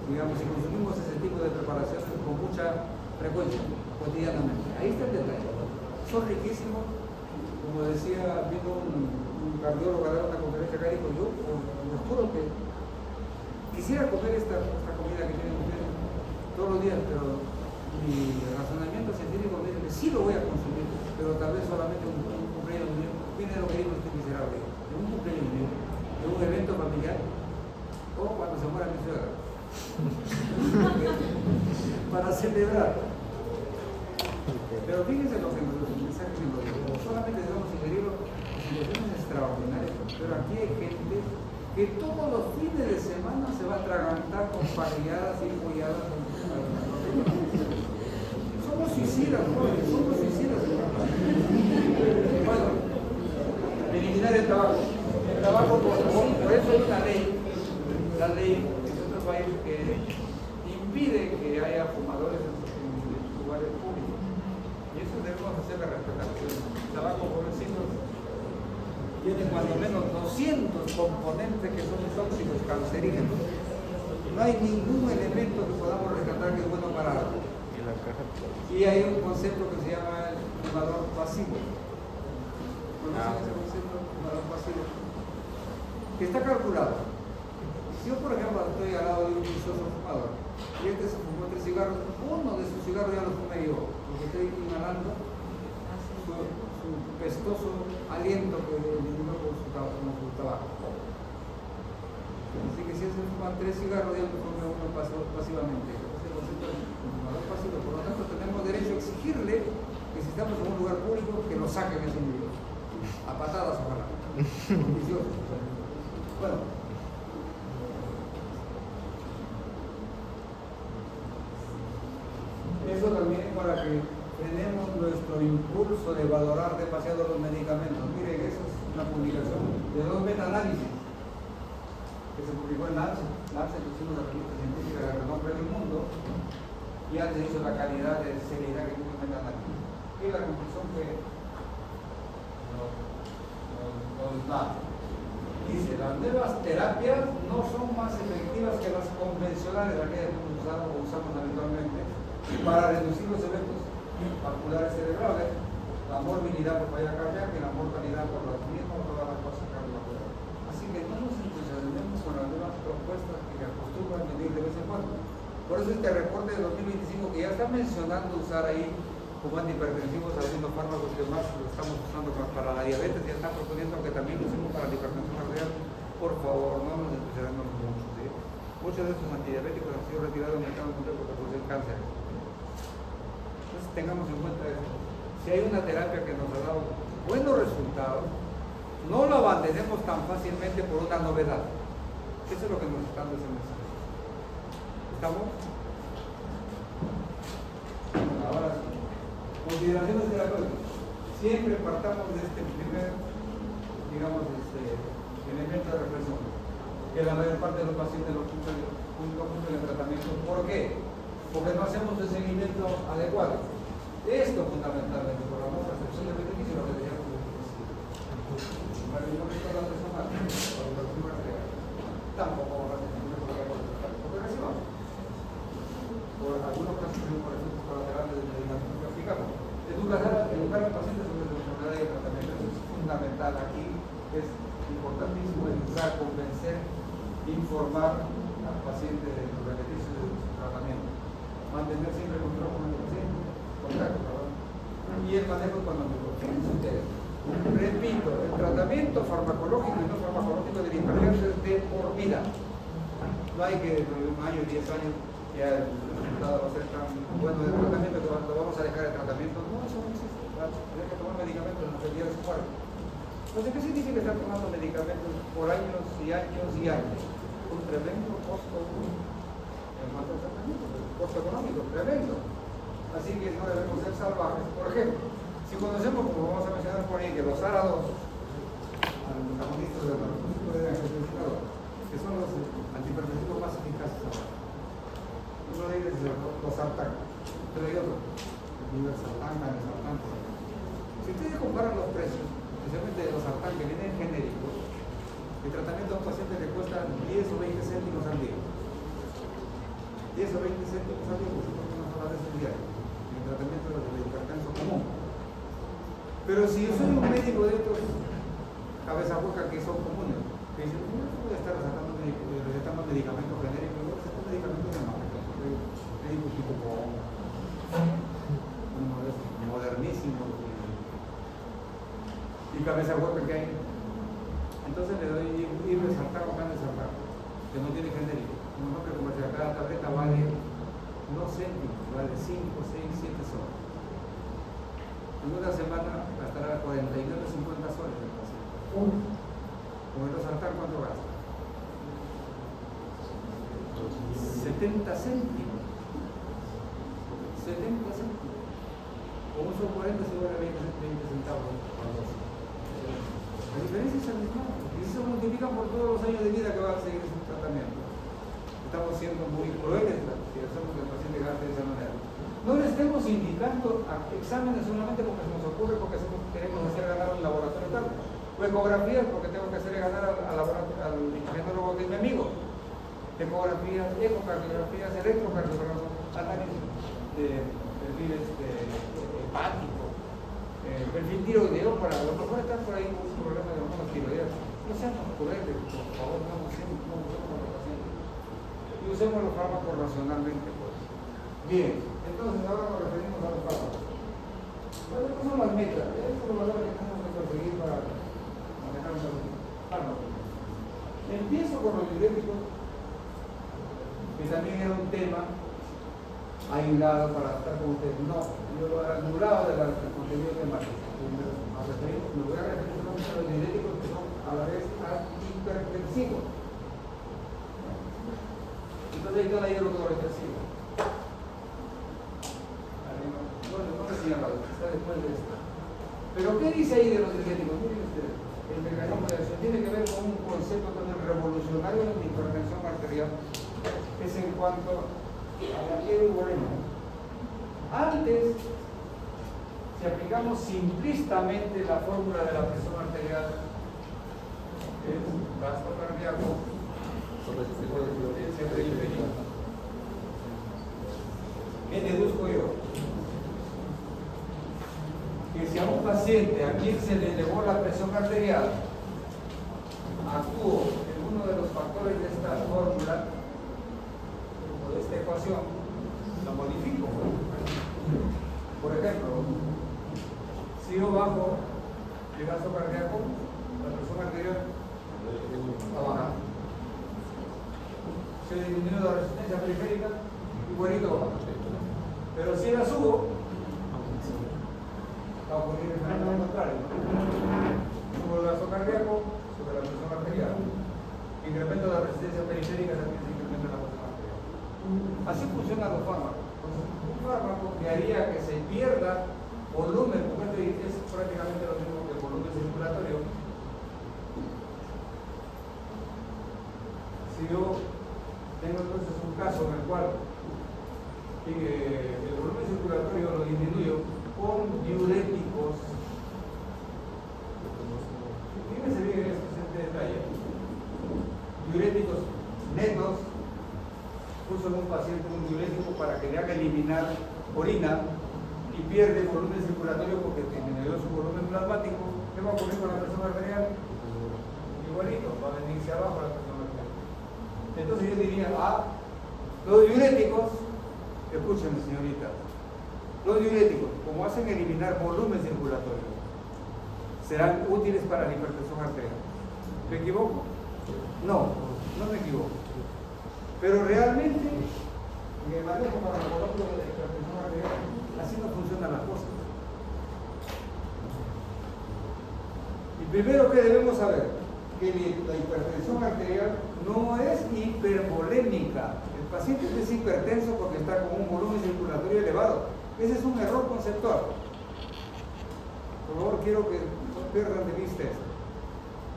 digamos, si consumimos ese tipo de preparaciones con mucha frecuencia, cotidianamente. Ahí está el detalle. Son riquísimos, como decía, vino un cardiólogo a dar una conferencia acá y dijo, yo les juro que quisiera comer esta comida que tienen ustedes todos los días, pero mi razonamiento científico me dice que sí lo voy a consumir, pero tal vez solamente un cumpleaños mío. Viene lo que digo este miserable, de un cumpleaños mío, de un evento familiar, o cuando se muera mi suegra, para celebrar. Pero fíjense lo que nos mensaje que nos digo, solamente debemos ingerirlo en situaciones extraordinarias, pero aquí hay gente que todos los fines de semana se va a atragantar con parrilladas y polladas. Somos suicidas, jóvenes, somos suicidas. Bueno, eliminar el tabaco. El tabaco, por eso hay una ley, la ley en nuestro país que impide que haya fumadores en lugares públicos. Y eso debemos hacerle respetar. El tabaco, pobrecitos, tiene cuando menos 200 componentes que son tóxicos, cancerígenos. No hay ningún elemento que podamos rescatar que es bueno para algo. Y hay un concepto que se llama el fumador pasivo. ¿Conocen ese concepto? Fumador pasivo. Que está calculado. Si yo, por ejemplo, estoy al lado de un vicioso fumador y este se fumó 3 cigarros, uno de sus cigarros ya lo fumé yo, porque estoy inhalando su pestoso aliento que eliminó con su tabaco. Así que si él se fuma 3 cigarros, ya lo fumé uno pasivamente. Ese concepto es fumador pasivo. Por lo tanto, tenemos derecho a exigirle que si estamos en un lugar público, que lo saquen ese individuo. A patadas, ojalá. Vicioso. Bueno. Eso también para que tenemos nuestro impulso de valorar demasiado los medicamentos. Miren, eso es una publicación de 2 metaanálisis que se publicó en Lancet. Lancet es una revista científica de renombre del mundo y ya se hizo la calidad de seriedad que tiene un metaanálisis. Y la conclusión que nos da. Dice, las nuevas terapias no son más efectivas que las convencionales, aquellas que usamos habitualmente, para reducir los eventos vasculares cerebrales, la morbilidad por falla cardíaca y la mortalidad por las mismas o todas las cosas cardiovasculares. Así que no nos entusiasmemos con las nuevas propuestas que acostumbran venir de vez en cuando. Por eso este reporte de 2025 que ya está mencionando usar ahí como antihipertensivos algunos fármacos que más lo estamos usando para la diabetes, ya están proponiendo que también lo usemos para la hipertensión arterial. Por favor, no nos especializamos mucho. ¿Sí? Muchos de estos antidiabéticos han sido retirados del mercado mundial porque producen cáncer. Entonces tengamos en cuenta eso. Si hay una terapia que nos ha dado buenos resultados, no lo abandonemos tan fácilmente por una novedad. Eso es lo que nos están diciendo. ¿Estamos? Ahora sí. Consideraciones terapéuticas. Siempre partamos de este primer, digamos, elemento de reflexión, que la mayor parte de los pacientes no cumplen el tratamiento. ¿Por qué? Porque no hacemos el seguimiento adecuado. Esto fundamentalmente, por la no percepción de beneficio, lo que decíamos de para que no me la persona, tampoco va a tener porque recibamos. Por algunos casos, por ejemplo, colaterales de medicamentos que aplicamos. Educar al paciente sobre la enfermedad y el tratamiento es fundamental. Aquí es importantísimo educar, convencer, informar al paciente de los beneficios de su tratamiento. Mantener siempre el control con el paciente, contacto, y el manejo económico. Fíjense ustedes. Repito, el tratamiento farmacológico y no farmacológico de la hipertensión es de por vida. No hay que dentro de un año, 10 años, ya el resultado va a ser tan bueno del tratamiento que lo vamos a dejar el tratamiento. No, eso no existe. Hay que tomar medicamentos en los días de su cuerpo. Entonces, ¿qué significa estar tomando medicamentos por años y años y años? Un tremendo costo en cuanto al tratamiento, costo económico, tremendo. Así que no debemos ser salvajes. Por ejemplo, si conocemos, como vamos a mencionar por ahí, que los árados, los agonistas del narcótico de angiotensivador, que son los antihipertensivos más eficaces ahora. Uno de ellos es los sartán, pero hay otro, el sartán, el sartán. Si ustedes comparan los precios, especialmente de los sartán que vienen genéricos, el tratamiento a un paciente le cuesta 10 o 20 céntimos al día. 10 o 20 céntimos al día, por una sola vez al día, en el tratamiento de la hipertensión común. Pero si yo soy un médico de estos cabeza hueca que son comunes, que dicen, no voy a estar recetando medicamentos genéricos, voy a recetar medicamentos de marca, médico tipo uno de esos modernísimos y cabeza hueca que hay. Entonces le doy ir de saltar o can de saltar, que no tiene genérico. Un nombre comercial, cada tableta vale no céntimos, vale 5, 6, 7 soles. En una semana gastará 49, 50 soles el paciente. Con el saltar, ¿cuánto gasta? 70 céntimos. 70 céntimos. Con un sol 40 se vale 20 centavos por dosis. La diferencia es abismal. Y se multiplica por todos los años de vida que va a seguir ese tratamiento. Estamos siendo muy crueles si hacemos que el paciente gaste de esa manera. No le estemos indicando exámenes solamente porque se nos ocurre, porque queremos hacer ganar al laboratorio tal. O ecografías porque tengo que hacerle ganar al imagenólogo que es mi amigo. Ecografías, ecocardiografías, electrocardiogramas, análisis de perfil hepático, perfil tiroideo para lo mejor estar por ahí con un problema de hormonas tiroideas. No sean ocurrentes, por favor, no usemos a los pacientes. Y usemos los fármacos racionalmente. Pues. Bien. Entonces ahora nos referimos a los fármacos. ¿Cuáles son las metas? Esos son los valores que tenemos que conseguir para manejar los fármacos. Empiezo con los diuréticos, que también era un tema aislado para estar con ustedes. No, yo lo he anulado del contenido temático. Me voy a referir solamente a los diuréticos que son a la vez hipertensivos. Entonces ahí está la hidrocorticoide. Bueno, no me señalado, está después de esto. Pero ¿qué dice ahí de los diuréticos? Miren ustedes, el mecanismo de acción tiene que ver con un concepto también revolucionario de la hipertensión arterial, que es en cuanto a la hemoglobina. Antes, si aplicamos simplistamente la fórmula de la presión arterial, es gasto cardíaco sobre resistencia periférica. ¿Qué deduzco yo? Que si a un paciente a quien se le elevó la presión arterial, actúo en uno de los factores de esta fórmula o de esta ecuación, lo modifico. Por ejemplo, si yo bajo el gasto cardíaco, la presión arterial va bajando. Si yo disminuyo la resistencia periférica, igualito baja. Pero si la subo, va a ocurrir el fenómeno contrario. Subo el gasto cardíaco, sube la presión arterial. Incremento la resistencia periférica, también se incrementa la presión arterial. Así funcionan los fármacos. Entonces, un fármaco que haría que se pierda volumen, porque es prácticamente lo mismo que el volumen circulatorio. Si yo tengo entonces un caso en el cual el volumen circulatorio lo disminuyo con diuréticos, fíjense bien en este detalle, diuréticos netos, puso en un paciente un diurético para que le haga eliminar orina y pierde volumen circulatorio porque disminuyó su volumen plasmático. ¿Qué va a ocurrir con la presión arterial? Igualito, va a venirse abajo la presión arterial. Entonces yo diría, los diuréticos, escúchenme señorita, los diuréticos, como hacen eliminar volumen circulatorio, serán útiles para la hipertensión arterial. ¿Me equivoco? No, no me equivoco. Pero realmente, en el manejo farmacológico de la hipertensión arterial, así no funcionan las cosas. Y primero que debemos saber, que la hipertensión arterial no es hipervolémica. El paciente es hipertenso porque está con un volumen circulatorio elevado. Ese es un error conceptual. Por favor, quiero que no pierdan de vista esto.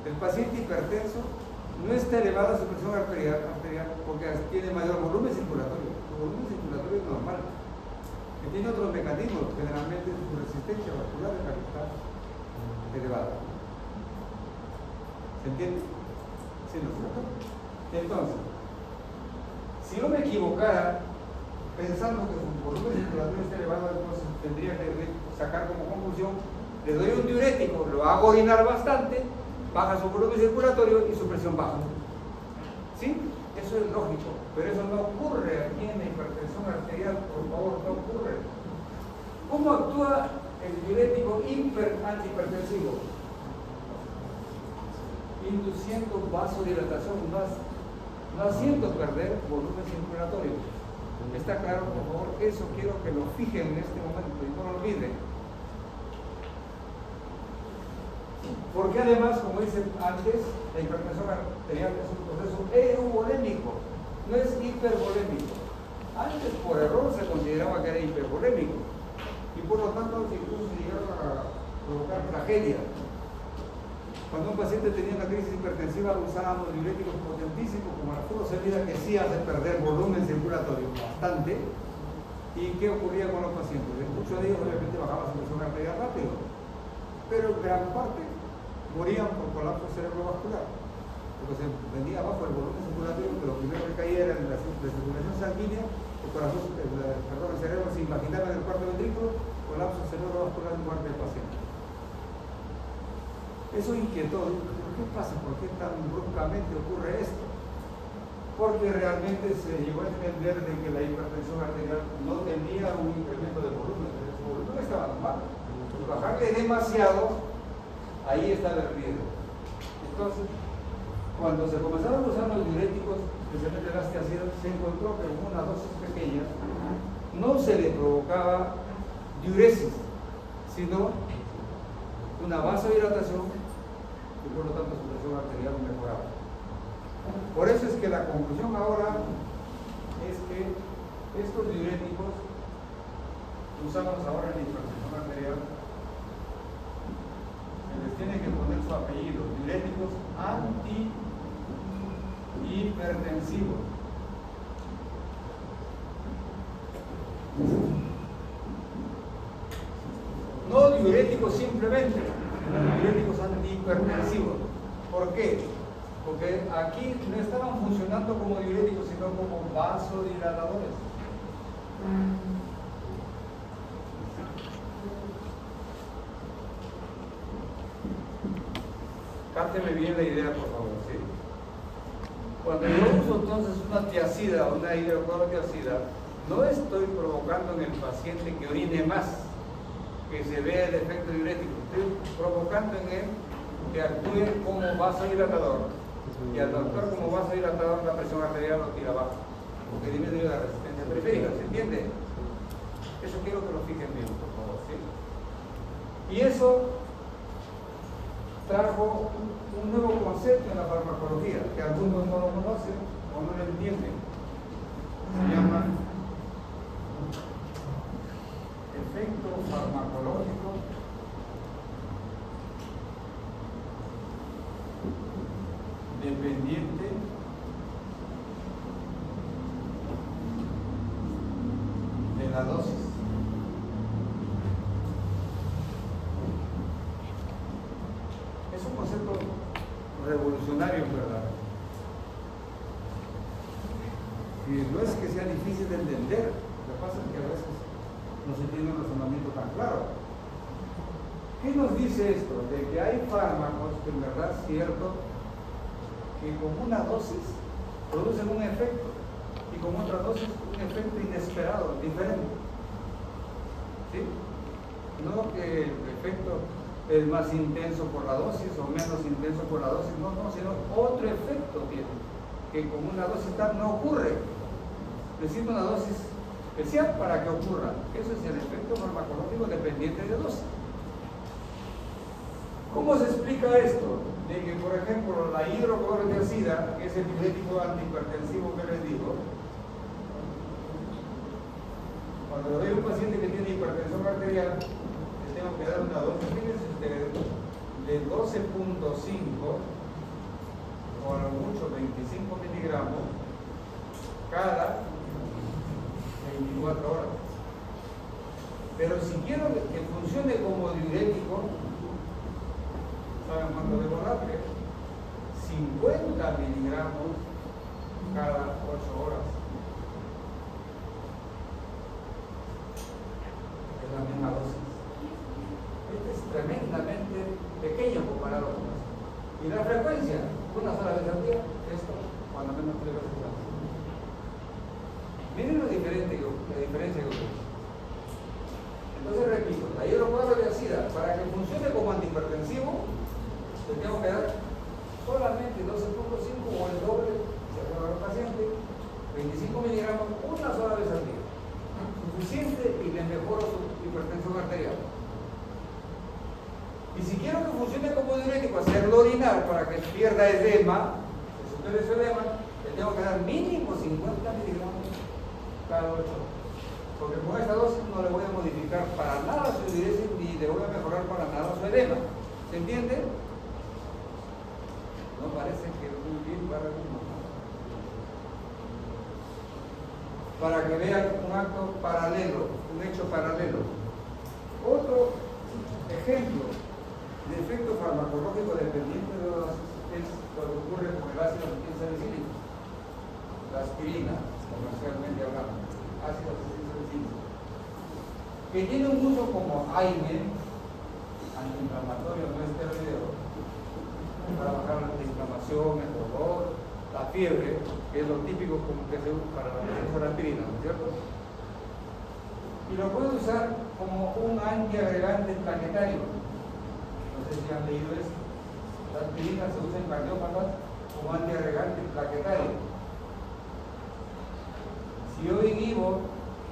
El paciente hipertenso no está elevada su presión arterial porque tiene mayor volumen circulatorio. Su volumen circulatorio es normal. Que tiene otros mecanismos, generalmente su resistencia vascular es la que está elevada. ¿Se entiende? ¿Sí, no es cierto? Entonces, si yo me equivocara pensando que su volumen circulatorio está elevado, entonces tendría que sacar como conclusión, le doy un diurético, lo hago orinar bastante, baja su volumen circulatorio y su presión baja. ¿Sí? Eso es lógico, pero eso no ocurre aquí en la hipertensión arterial, por favor, no ocurre. ¿Cómo actúa el diurético antihipertensivo? Induciendo vasodilatación, no haciendo perder volumen circulatorio. ¿Está claro? Por favor, eso quiero que lo fijen en este momento y no lo olviden. Porque además, como dice antes, la hipertensión arterial es un proceso euvolémico, no es hipervolémico. Antes, por error, se consideraba que era hipervolémico y por lo tanto incluso se llegaron a provocar tragedia. Cuando un paciente tenía una crisis hipertensiva, usábamos diuréticos potentísimos como la furosemida, que sí hace perder volumen circulatorio bastante. ¿Y qué ocurría con los pacientes? Muchos de ellos obviamente bajaban su presión arterial rápido, pero gran parte morían por colapso cerebrovascular, porque se venía abajo el volumen circulatorio, que lo primero que caía era en la circulación sanguínea, el corazón, el cerebro se imaginaba en el cuarto ventrículo, colapso cerebrovascular y muerte del paciente. Eso inquietó. ¿Qué pasa? ¿Por qué tan bruscamente ocurre esto? Porque realmente se llegó a entender de que la hipertensión arterial no tenía un incremento de volumen, su volumen estaba normal. Y bajarle demasiado, ahí está el riesgo. Entonces, cuando se comenzaron a usar los diuréticos, especialmente el astiazida, se encontró que con una dosis pequeña no se le provocaba diuresis, sino una vasodilatación y por lo tanto su presión arterial mejoraba. Por eso es que la conclusión ahora es que estos diuréticos que usamos ahora en la hipertensión arterial se les tiene que poner su apellido, diuréticos antihipertensivos. No diuréticos simplemente, diuréticos antihipertensivos. ¿Por qué? Porque aquí no estaban funcionando como diuréticos, sino como vasodilatadores. Cápteme bien la idea, por favor, ¿sí? Cuando yo uso entonces una tiazida o una hidroclorotiazida, no estoy provocando en el paciente que orine más, que se vea el efecto diurético. Estoy provocando en él que actúe como vasodilatador. Y al actuar como vasodilatador, la presión arterial lo tira abajo, porque disminuye la resistencia periférica. ¿Se entiende? Eso quiero que lo fijen bien, por favor. ¿Sí? Y eso trajo un nuevo concepto en la farmacología, que algunos no lo conocen o no lo entienden. Se llama efecto farmacológico dependiente de la dosis. Es un concepto revolucionario, ¿verdad? Y no es que sea difícil de entender, lo que pasa es que a veces no se tiene un razonamiento tan claro. ¿Qué nos dice esto? De que hay fármacos que en verdad es cierto que con una dosis producen un efecto y con otra dosis un efecto inesperado, diferente. ¿Sí? No que el efecto es más intenso por la dosis o menos intenso por la dosis, no, sino otro efecto tiene, que con una dosis tal no ocurre. Necesita una dosis especial para que ocurra. Eso es el efecto farmacológico dependiente de dosis. ¿Cómo se explica esto? De que, por ejemplo, la hidroclorotiazida, que es el diurético antihipertensivo que les digo, cuando le doy a un paciente que tiene hipertensión arterial, le tengo que dar una dosis, fíjense ustedes, de 12.5 o a lo mucho 25 miligramos cada 24 horas. Pero si quiero que funcione como diurético, ¿saben cuánto debo darle? 50 miligramos cada 8 horas. Es la misma dosis. Este es tremendamente pequeño comparado con esto. Y la frecuencia, una sola vez al día, esto, cuando menos 3 veces al día. Miren la diferencia que ocurre. Entonces repito, la hidroclorotiazida, para que funcione como antihipertensivo, le tengo que dar solamente 12.5 o el doble, si hace el paciente, 25 miligramos una sola vez al día. Suficiente y le mejoro su hipertensión arterial. Y si quiero que funcione como diurético, hacerlo orinar para que pierda edema, que supere su edema, le tengo que dar mínimo 50 miligramos cada 8 horas. Porque con esta dosis no le voy a modificar para nada su diuresis ni le voy a mejorar para nada su edema. ¿Se entiende? No parece que muy bien para algunos. Para que vean un acto paralelo, un hecho paralelo. Otro ejemplo de efecto farmacológico dependiente de los es lo que ocurre con el ácido acetilsalicílico, la aspirina, comercialmente hablando, ácido acetilsalicílico, que tiene un uso como AINE, antiinflamatorio no esteroideo, para bajar la inflamación, el dolor, la fiebre, que es lo típico como que se usa para la presencia de la aspirina, ¿no es cierto? Y lo puede usar como un antiagregante plaquetario. No sé si han leído esto. La aspirina se usa en cardiópatas como antiagregante plaquetario. Si yo inhibo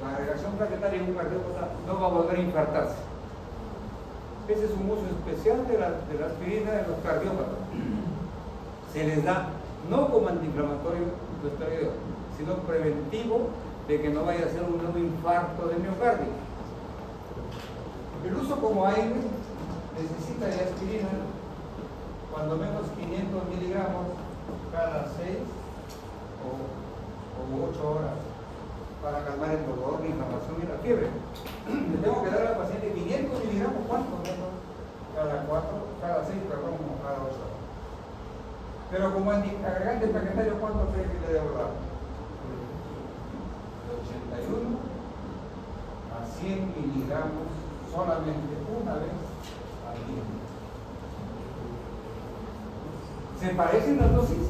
la agregación plaquetaria en un cardiópata, no va a volver a infartarse. Ese es un uso especial de la aspirina en los cardiópatas. Se les da no como antiinflamatorio esteroideo, sino preventivo de que no vaya a ser un nuevo infarto de miocardio. El uso como AINE necesita de aspirina cuando menos 500 miligramos cada 6 o 8 horas para calmar el dolor, la inflamación y la fiebre. Le tengo que dar al paciente 500 miligramos, ¿cuánto? Cada 6, como cada 8 horas. Pero como agregante plaquetario, ¿cuánto cree que le debo dar? De 81 a 100 miligramos solamente una vez al día. ¿Se parecen las dosis?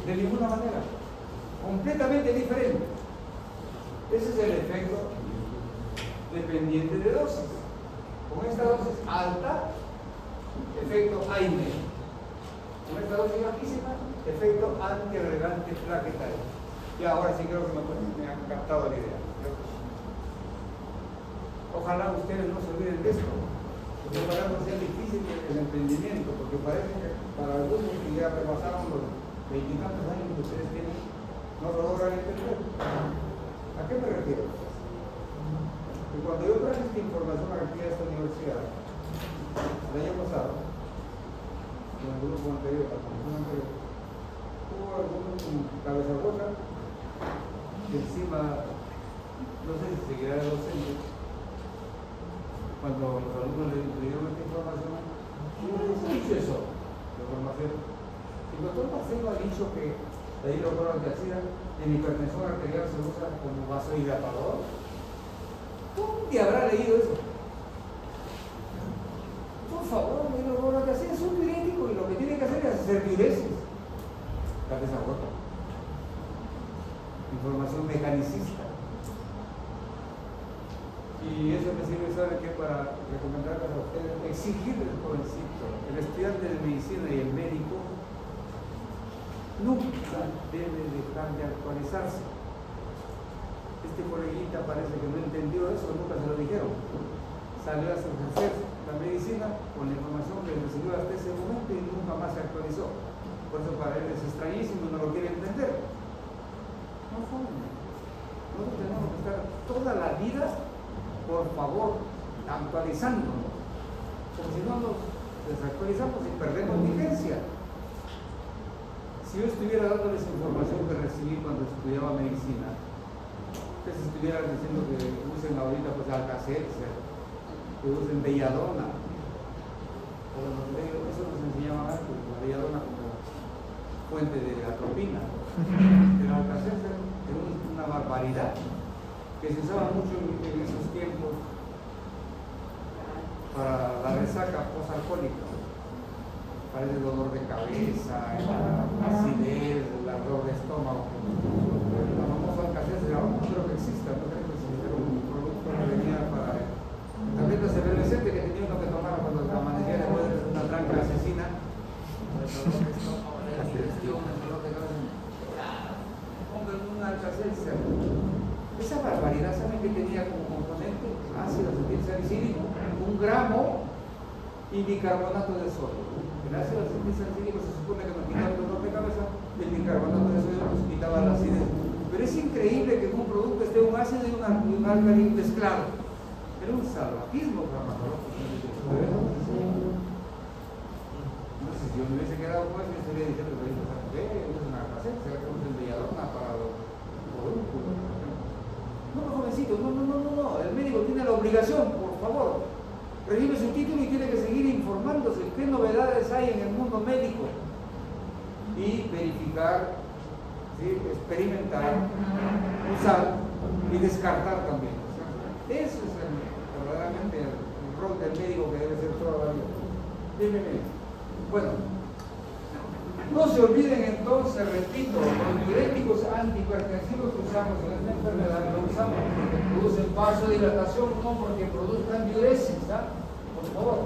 De ninguna manera. Completamente diferente. Ese es el efecto dependiente de dosis. Con esta dosis alta, efecto A y B. Con esta dosis bajísima, efecto antiagregante plaquetario. Y ahora sí creo que me han captado la idea. Ojalá ustedes no se olviden de esto, porque para no sea difícil el emprendimiento, porque parece que para algunos que ya repasaron los 20 y tantos años que ustedes tienen, no lo logran entender. ¿A qué me refiero? Que cuando yo traje esta información aquí a esta universidad, el año pasado, en el grupo anterior, la comisión anterior, hubo algunos con cabeza hueca, que encima, no sé si seguirá el docente, cuando los alumnos le dieron esta información, yo les he dicho eso, de formación. El doctor Marcelo ha dicho que la hidroclorotiazida en hipertensión arterial se usa como vasodilatador. ¿Dónde habrá leído eso? Por favor, la hidroclorotiazida es un diurético y lo que tiene que hacer es hacer diuresis. Cabeza rota. Información mecanicista. Y eso me sirve, ¿sabe qué? Para recomendarles a ustedes, exigirles, jovencito, el estudiante de medicina y el médico nunca debe dejar de actualizarse. Este coleguita parece que no entendió eso, nunca se lo dijeron. Salió a ejercer la medicina con la información que recibió hasta ese momento y nunca más se actualizó. Por eso para él es extrañísimo y no lo quiere entender. No joven. Nosotros tenemos que estar toda la vida, por favor, actualizándonos. Porque si no nos desactualizamos y perdemos vigencia. Si yo estuviera dándoles información que recibí cuando estudiaba medicina, ustedes estuvieran diciendo que usen ahorita pues Alka-Seltzer, que usen belladona, eso nos enseñaban antes, la belladona como fuente de atropina. El Alka-Seltzer era una barbaridad que se usaba mucho en esos tiempos para la resaca posalcohólica, para el dolor de cabeza, la acidez, el ardor de estómago. La famosa Alka-Seltzer ahora no creo que exista, no creo que exista un producto que venía para tabletas efervescentes que tenía uno que tomar cuando amanecía después de una tranca asesina. Pongan un Alka-Seltzer. Esa barbaridad, ¿saben qué tenía como componente? Ácido acetilsalicílico, 1 gramo y bicarbonato de sodio. El ácido acetilsalicílico se supone que nos quitaba el dolor de cabeza, el bicarbonato de sodio nos quitaba la acidez. Pero es increíble que en un producto esté un ácido y un álcali mezclado. Era un salvajismo farmacológico. Entonces, si yo me hubiese quedado con eso, yo estaría diciendo que es una caseta, se va a un belladona para los productos. No, jovencito, no. El médico tiene la obligación, por favor. Recibe su título y tiene que seguir informándose qué novedades hay en el mundo médico. Y verificar, ¿sí? Experimentar, usar y descartar también. Eso es verdaderamente el rol del médico que debe ser toda la vida. Dime. Bueno. No se olviden entonces, repito, los diuréticos antihipertensivos que usamos en esta enfermedad lo usamos porque producen vasodilatación, no porque produzcan diuresis, por favor.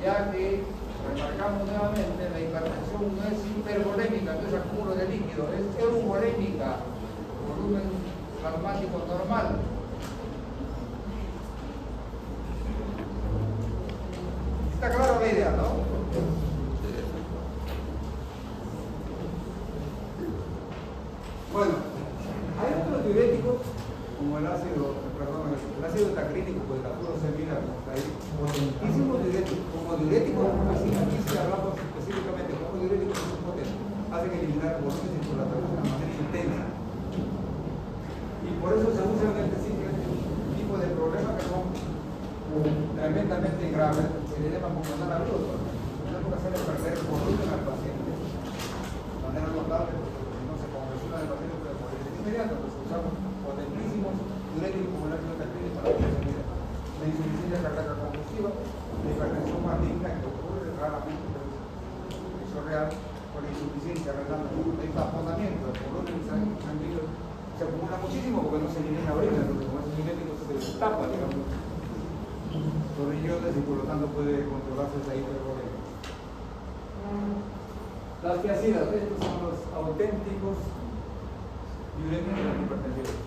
Ya que, remarcamos nuevamente, la hipertensión no es hipervolémica, no es acúmulo de líquido, es euvolémica, volumen plasmático normal. Está clara la idea, ¿no? Bueno, hay otros diuréticos como el ácido tacrínico, pues la furosemida, potentísimos diuréticos, como diuréticos, así aquí se hablamos específicamente como diuréticos que son potentes, hacen eliminar volumen circulatorio de una manera intensa. Y por eso se usan en este tipo de problemas que son tremendamente graves, se le llaman pulmonar agudo, porque es hacerle perder volumen al paciente de manera notable. El paciente puede morir de inmediato, pues usamos potentísimos diuréticos como el ácido tacrínico para la insuficiencia cardíaca congestiva, la hipertensión maligna que ocurre raramente, pero es eso real, con la insuficiencia renal, el taponamiento, el volumen sanguíneo se acumula muchísimo porque no se elimina ahorita, entonces con esos diuréticos se tapa, digamos, los riñones y por lo tanto puede controlarse esa hipervolemia. Las tiacidas, estos son los auténticos diuréticos de la hipertensión.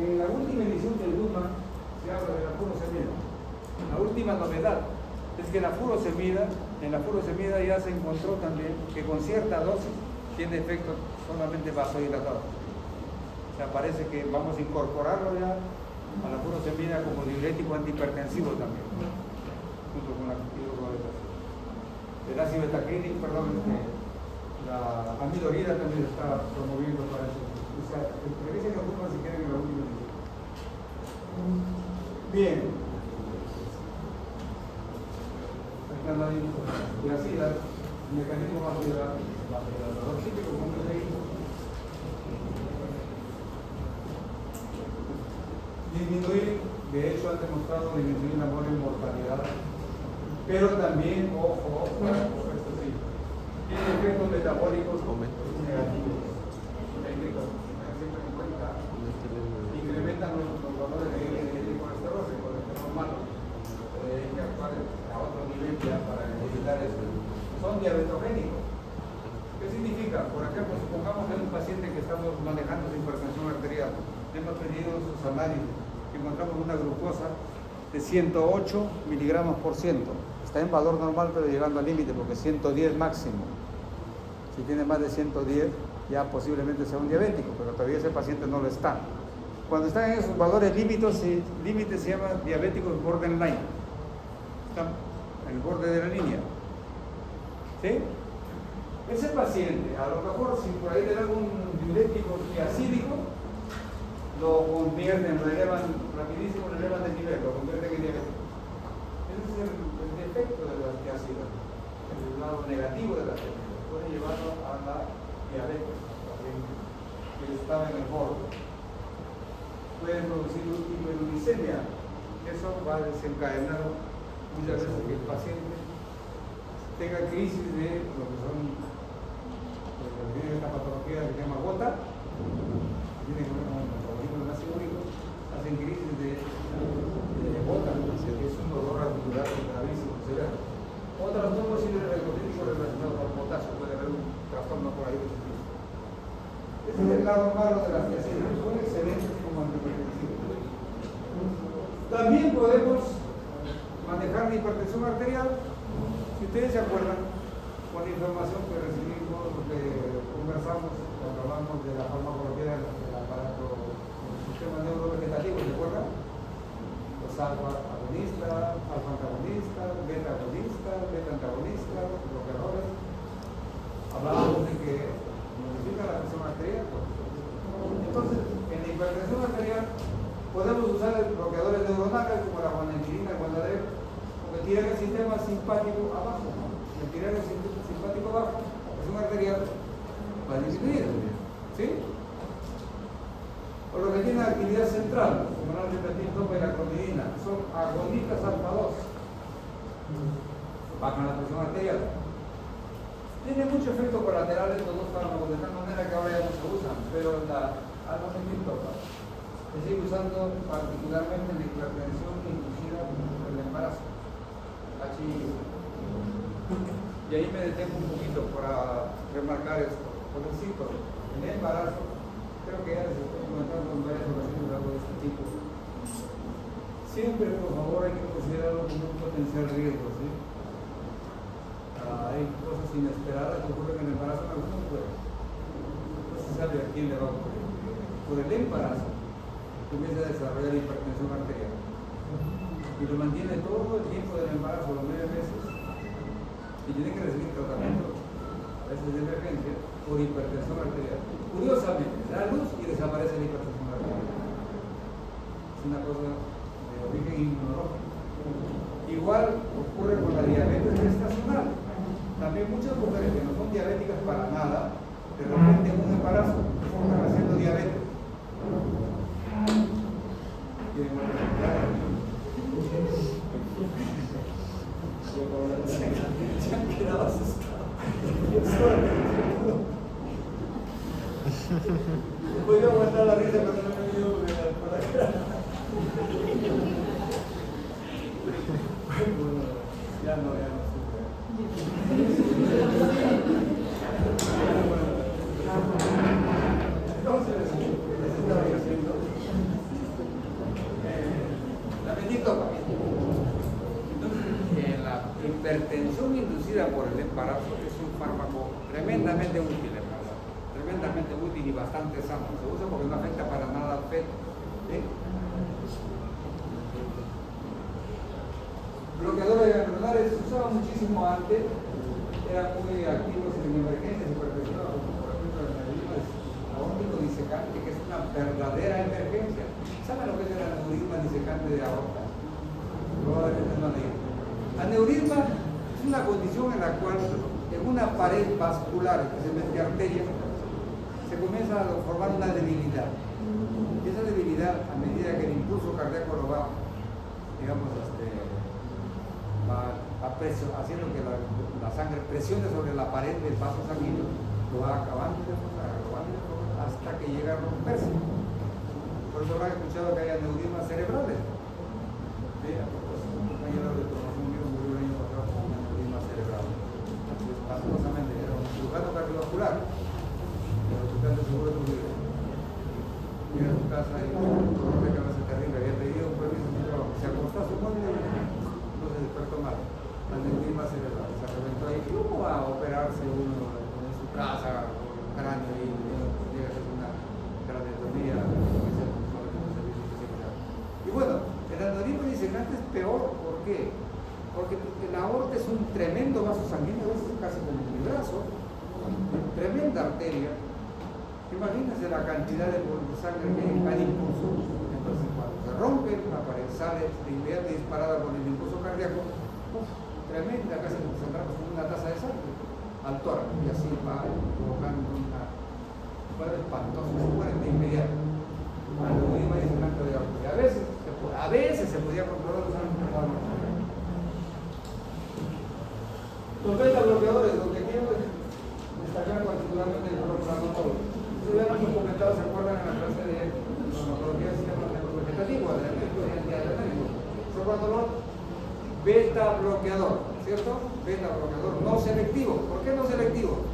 En la última edición del Gutmann se habla de la furosemida. La última novedad es que en la furosemida ya se encontró también que con cierta dosis tiene efecto solamente vasodilatador. O sea, parece que vamos a incorporarlo ya a la furosemida como diurético antihipertensivo también, junto con la hidrocloretación. El ácido betaclínico, la amilorida también está promoviendo para eso. O sea, revisen los Gutmann si quieren en la última edición. Bien. Acá la tiacida, mecanismo vasodilatador típico, como se dice. Disminuir, de hecho han demostrado disminuir la mortalidad, pero también, ojo, esto sí, tiene efectos metabólicos negativos. Siempre en cuenta, incrementan los valores de colesterol, el colesterol malo, hay que actuar a otro nivel ya para evitar eso. Son diabetogénicos. ¿Qué significa? Por ejemplo, supongamos que hay un paciente que estamos manejando su hipertensión arterial, hemos pedido sus análisis, encontramos una glucosa de 108 miligramos por ciento. Está en valor normal, pero llegando al límite, porque 110 máximo. Si tiene más de 110, ya posiblemente sea un diabético, pero todavía ese paciente no lo está. Cuando están en esos valores límites se llama diabéticos borderline. Están en el borde de la línea. ¿Sí? Ese paciente, a lo mejor si por ahí le dan un diurético tiacídico, lo convierten, lo elevan rapidísimo, lo elevan de nivel, lo convierten en diabético. Ese es el defecto de las tiacidas, el lado negativo de las tiacidas. Puede llevarlo a la diabetes, que estaba en el borde. Puede producir hiperuricemia. Eso va a desencadenar muchas veces que el paciente tenga crisis de lo que son esta patología que se llama gota, tiene que ver con el metabolismo del ácido úrico, hacen crisis de gota, que es un dolor articular gravísimo, severo. Otras no posibles recognitivos relacionados al potasio, puede haber un trastorno por ahí de ese tipo. Ese es el lado malo de las tiacidas, son excelentes como antihipertensivos. También podemos manejar la hipertensión arterial, si ustedes se acuerdan, con la información que recibimos, que conversamos cuando hablamos de la farmacología del aparato del sistema neurovegetativo, ¿se acuerdan? Los alfa-agonistas, alfa-antagonistas, beta-agonistas, beta-antagonistas, bloqueadores. Hablábamos de que modifica la presión arterial. Entonces, en la hipertensión arterial podemos usar bloqueadores neuronales como la guanidina, el guanadrel, porque tiran el sistema simpático abajo. El tirar el simpático abajo, la presión arterial va a disminuir. ¿Sí? O lo que tiene actividad central, como la antihipertensión y la clonidina, son agonistas alfa-2. Bajan la presión arterial. Tiene mucho efecto colateral estos dos fármacos, de tal manera que ahora ya no se usan, pero algo se sigue usando particularmente en la hipertensión inducida por el embarazo. Y ahí me detengo un poquito para remarcar esto. Por cito, en el embarazo, creo que ya les estoy comentando en varias ocasiones algo de este tipo. Siempre, por favor, hay que considerarlo como un potencial riesgo, ¿sí? Hay cosas inesperadas que ocurren en el embarazo, en algunos pueden. No se sabe a quién le va a ocurrir. Por el embarazo, comienza a desarrollar hipertensión arterial. Y lo mantiene todo el tiempo del embarazo, los 9 meses, y tiene que recibir tratamiento, a veces de emergencia, por hipertensión arterial. Curiosamente, da luz y desaparece la hipertensión arterial. Es una cosa de origen inmunológico. Igual ocurre con la diabetes gestacional. También muchas mujeres que no son diabéticas para nada, de repente en un embarazo están haciendo diabetes. Se han quedado asustados. Voy a aguantar la risa, pero no me dio por la cara. Ya no sufre. Entonces, les estaba diciendo, la bendita la hipertensión inducida por el embarazo es un fármaco tremendamente útil, ¿verdad? Tremendamente útil y bastante sano. Se usa porque no afecta para nada al feto. ¿Sí? Bloqueadores ganglionares se usaban muchísimo antes, eran muy activos en emergencias hipertensivas, como por ejemplo el aneurisma aórtico disecante, que es una verdadera emergencia. ¿Saben lo que es el aneurisma disecante de aorta? Probablemente no han leído. Aneurisma es una condición en la cual en una pared vascular, especialmente arteria, se comienza a formar una debilidad. Y esa debilidad, a medida que el impulso cardíaco lo va, digamos, haciendo que la sangre presione sobre la pared del vaso sanguíneo, lo va acabando de formar, hasta que llega a romperse. Por eso habrán escuchado que hay aneurismas cerebrales. Un compañero de promoción mío murió el año pasado con un aneurisma cerebral. Espantosamente, era un cirujano cardiovascular. El hospital de seguro de Trujillo. Vino a su casa y un dolor de cabeza terrible. Había pedido un permiso de trabajo. Se acostó a su muerte y no se despertó mal. Aneurisma cerebral. Se reventó ahí. ¿Cómo va a operarse uno en su casa con un cráneo y llega a hacer una craneotomía? Y bueno, el aneurisma disecante es peor. ¿Por qué? Porque la aorta es un tremendo vaso sanguíneo, es casi como mi brazo, tremenda arteria. Imagínense la cantidad de sangre que hay al impulso. Entonces, cuando se rompe, la pared sale de inmediato disparada con el impulso cardíaco, tremenda, casi como si entramos con una taza de sangre al tórax, y así va provocando una espantosa, se mueren de inmediato. Aneurisma disecante de aorta. Y a veces se podía controlar los ángulos. Los beta bloqueadores, lo que quiero destacar particularmente el propranolol. Si ya hemos comentado, ¿se acuerdan en la clase de farmacología del sistema vegetativo? Propranolol, beta bloqueador, ¿cierto? Beta bloqueador, no selectivo. ¿Por qué no selectivo?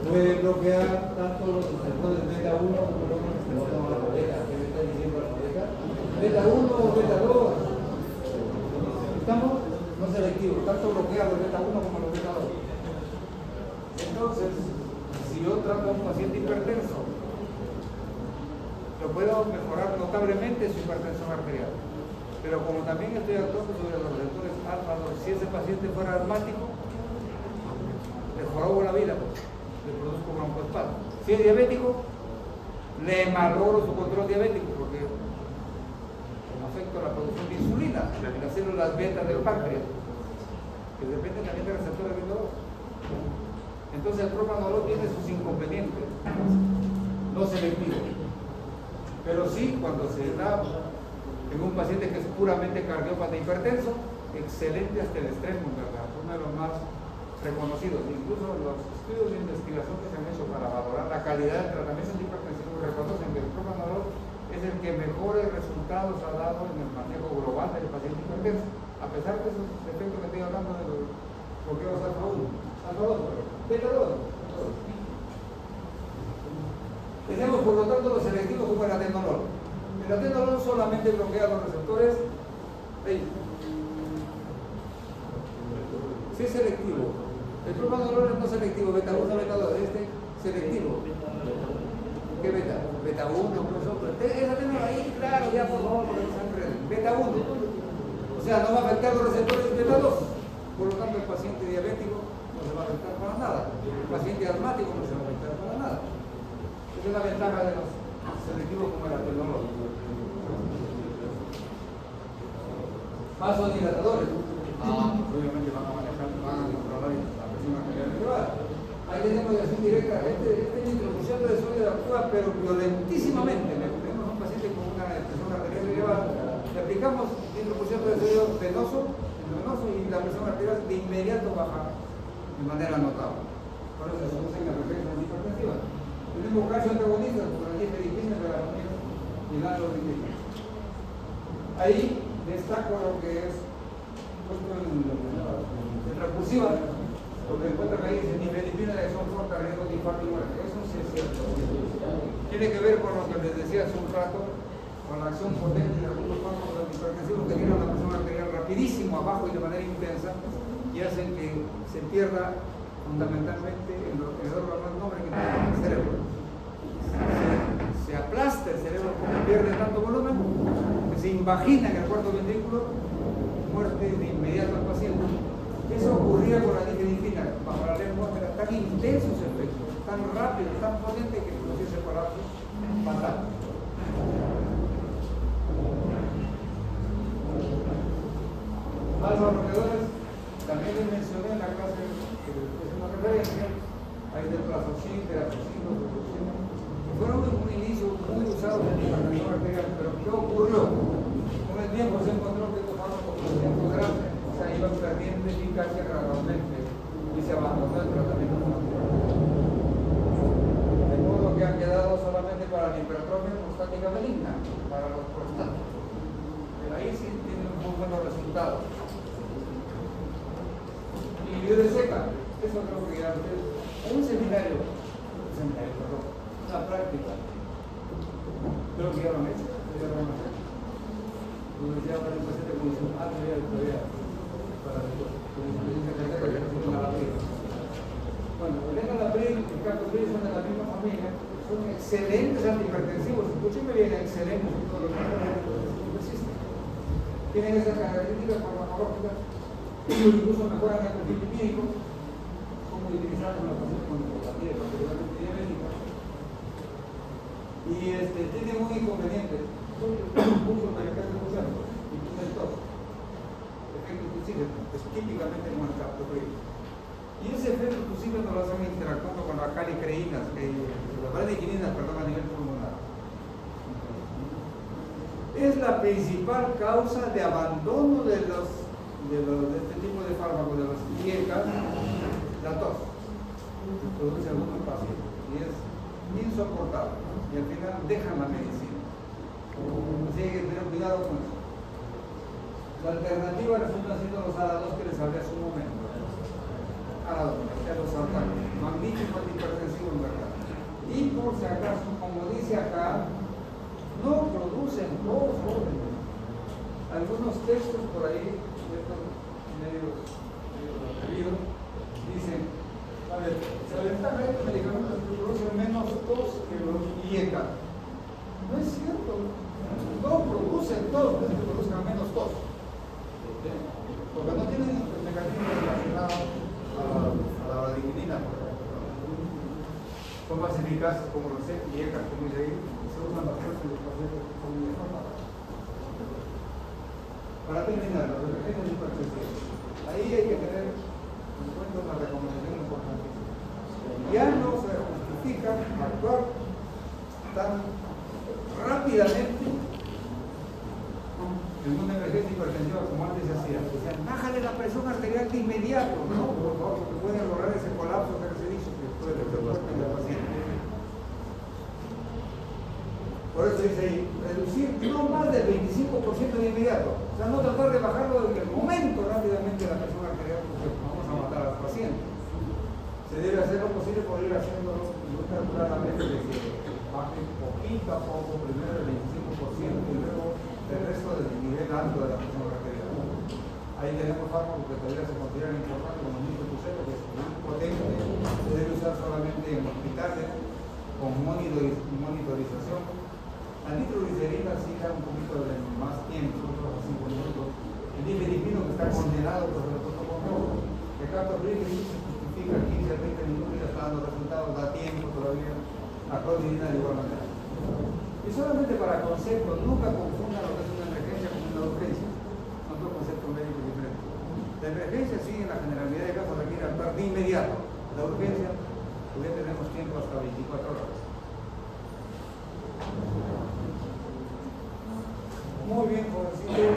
Puede bloquear tanto los receptores beta 1 como los receptores beta. ¿Qué me está diciendo la moleca? Beta 1 o beta 2. ¿Estamos? No selectivo, tanto bloquea los beta 1 como los beta 2. Entonces, si yo trato a un paciente hipertenso, lo puedo mejorar notablemente su hipertensión arterial. Pero como también estoy actuando sobre los receptores alfa 2, si ese paciente fuera asmático, le jorobo la vida, le produzco broncoespasmo. Si es diabético, le malogro su control diabético porque afecto la producción de insulina en las células beta del páncreas, que dependen también del receptor de beta 2. Entonces el propranolol tiene sus inconvenientes, no selectivo, pero sí cuando se da en un paciente que es puramente cardiópata hipertenso, excelente hasta el extremo, ¿verdad? Uno de los más reconocidos. Incluso los estudios de investigación que se han hecho para valorar la calidad del tratamiento de hipertensión reconocen que el propranolol es el que mejores resultados ha dado en el manejo global del paciente hipertenso, a pesar de esos efectos que estoy hablando de los bloqueos alfa 1, alfa 2, beta 2. Tenemos por lo tanto los selectivos como el atenolol. El atenolol solamente bloquea los receptores si es selectivo. El propranolol es no selectivo, beta 1, beta 2, selectivo. ¿Qué beta? Beta 1, profesor. Esa tenemos ahí, claro, ya por favor, porque no se enreden. Beta 1. O sea, no va a afectar los receptores beta 2. Por lo tanto, el paciente diabético no se va a afectar para nada. El paciente asmático no se va a afectar para nada. Esa es la ventaja de los selectivos como el atenolol. Vasodilatadores. Obviamente van a manejar, van a controlar la presión arterial elevada. Ahí tenemos acción directa. Este introducción de sodio actúa, pero violentísimamente. Tenemos un paciente con una presión arterial elevada, le aplicamos introducción de sodio venoso y la presión arterial de manera notable. Por eso se usan emergencias antihipertensivas. Tenemos calcio antagonistas como la difenidrina, la y la loratadina. Ahí destaco lo que es recursiva, porque encuentran ahí dice nifedipina de acción fuerte, riesgo de infarto y muerte. Eso sí es cierto. Tiene que ver con lo que les decía hace un rato, con la acción potente de algunos fármacos antihipertensivos que tienen una presión arterial rapidísimo abajo y de manera intensa y hacen que se pierda fundamentalmente el órgano más noble que tiene el cerebro. Se aplasta el cerebro porque pierde tanto volumen que se invagina en el cuarto ventrículo, muerte de inmediato al paciente. Eso ocurría con la difenidrina bajo la lengua, era tan intenso ese efecto, tan rápido, tan potente que producía ese colapso fatal. Alfa bloqueadores, también les mencioné en la clase que es una referencia, hay del plazocin, terazocin, rosucin, que fueron en un inicio muy usados en la hipertensión arterial, pero ¿qué ocurrió? Con el tiempo se encontró que estos fármacos con tiempo grande, o sea, iban perdiendo eficacia gradualmente y se abandonó el tratamiento natural. De modo que han quedado solamente para la hipertrofia prostática benigna, para los prostáticos. Pero ahí sí tienen muy buenos resultados. Y video de seca, eso creo que ya ustedes, en un seminario, perdón, una práctica, creo que ya lo han hecho, donde se llama el paciente con su todavía para bueno, el enalapril y el captopril son de la misma familia, son excelentes antihipertensivos, escúchenme bien, excelentes, todo lo que no existe. Tienen esas características farmacológicas, incluso mejoran el perfil lipídico, son muy utilizados en la paciente con neuropatía, particularmente diabética. Y tienen un inconveniente, son uso de medicamentos funcionales, incluso el tos, efecto exclusivo, es típicamente como el captopril. Y ese efecto exclusivo no lo hacen interactuando con las calicreínas, las bradiquininas, perdón, a nivel pulmonar. Es la principal causa de abandono de este tipo de fármacos, de los IECA, la tos, que produce algunos pacientes, y es insoportable, y al final dejan la medicina. Así hay que tener cuidado con eso. La alternativa resulta siendo los ALA2 que les hablé hace un momento. ALA2, los sartanos, magnífico antihipertensivo en verdad. Y por si acaso, como dice acá, no producen todos órdenes. Algunos textos por ahí, estos medios atrevidos, dicen, a ver, se ventaja de estos medicamentos que producen menos tos que los IECA. No es cierto, no producen tos, no es que produzcan menos tos. Porque no tienen mecanismos relacionados a la bradiquinina, por ejemplo. Son más eficaces como los IECA, como dice ahí, se usan bastante en los pacientes que son muy deformados. Para terminar, los emergencias hipertensivas. Ahí hay que tener en cuenta una recomendación importantísima. Ya no se justifica actuar tan rápidamente en una emergencia hipertensiva como antes se hacía. Decían, bájale la presión arterial de inmediato, ¿no? Por favor, porque pueden lograr ese colapso que se dice que puede ser fuerte en el paciente. Por eso dice ahí, reducir no más del 25% de inmediato. O sea, no tratar de bajarlo en el momento rápidamente la presión arterial, porque vamos a matar al paciente. Se debe hacer lo posible por ir haciéndolo muy calculadamente, de que baje poquito a poco, primero el 25% y luego el resto del nivel alto de la presión arterial. Ahí tenemos fármacos que todavía se consideran importantes, como el nitrofuseto, que es muy potente, se debe usar solamente en hospitales con monitorización. La nitroglicerina sí da un poquito de más tiempo, otros 5 minutos. El difenidrino que está condenado por el protocolo, el captopril que sí se justifica 15 a 20 minutos y ya está dando resultados, da tiempo todavía. La clonidina de igual manera. Y solamente para concepto, nunca confundan lo que es una emergencia con una urgencia. Son dos conceptos médicos diferentes. La emergencia sí, en la generalidad de casos requiere actuar de inmediato. La urgencia, todavía tenemos tiempo hasta 24 horas. Muy bien, jovencito.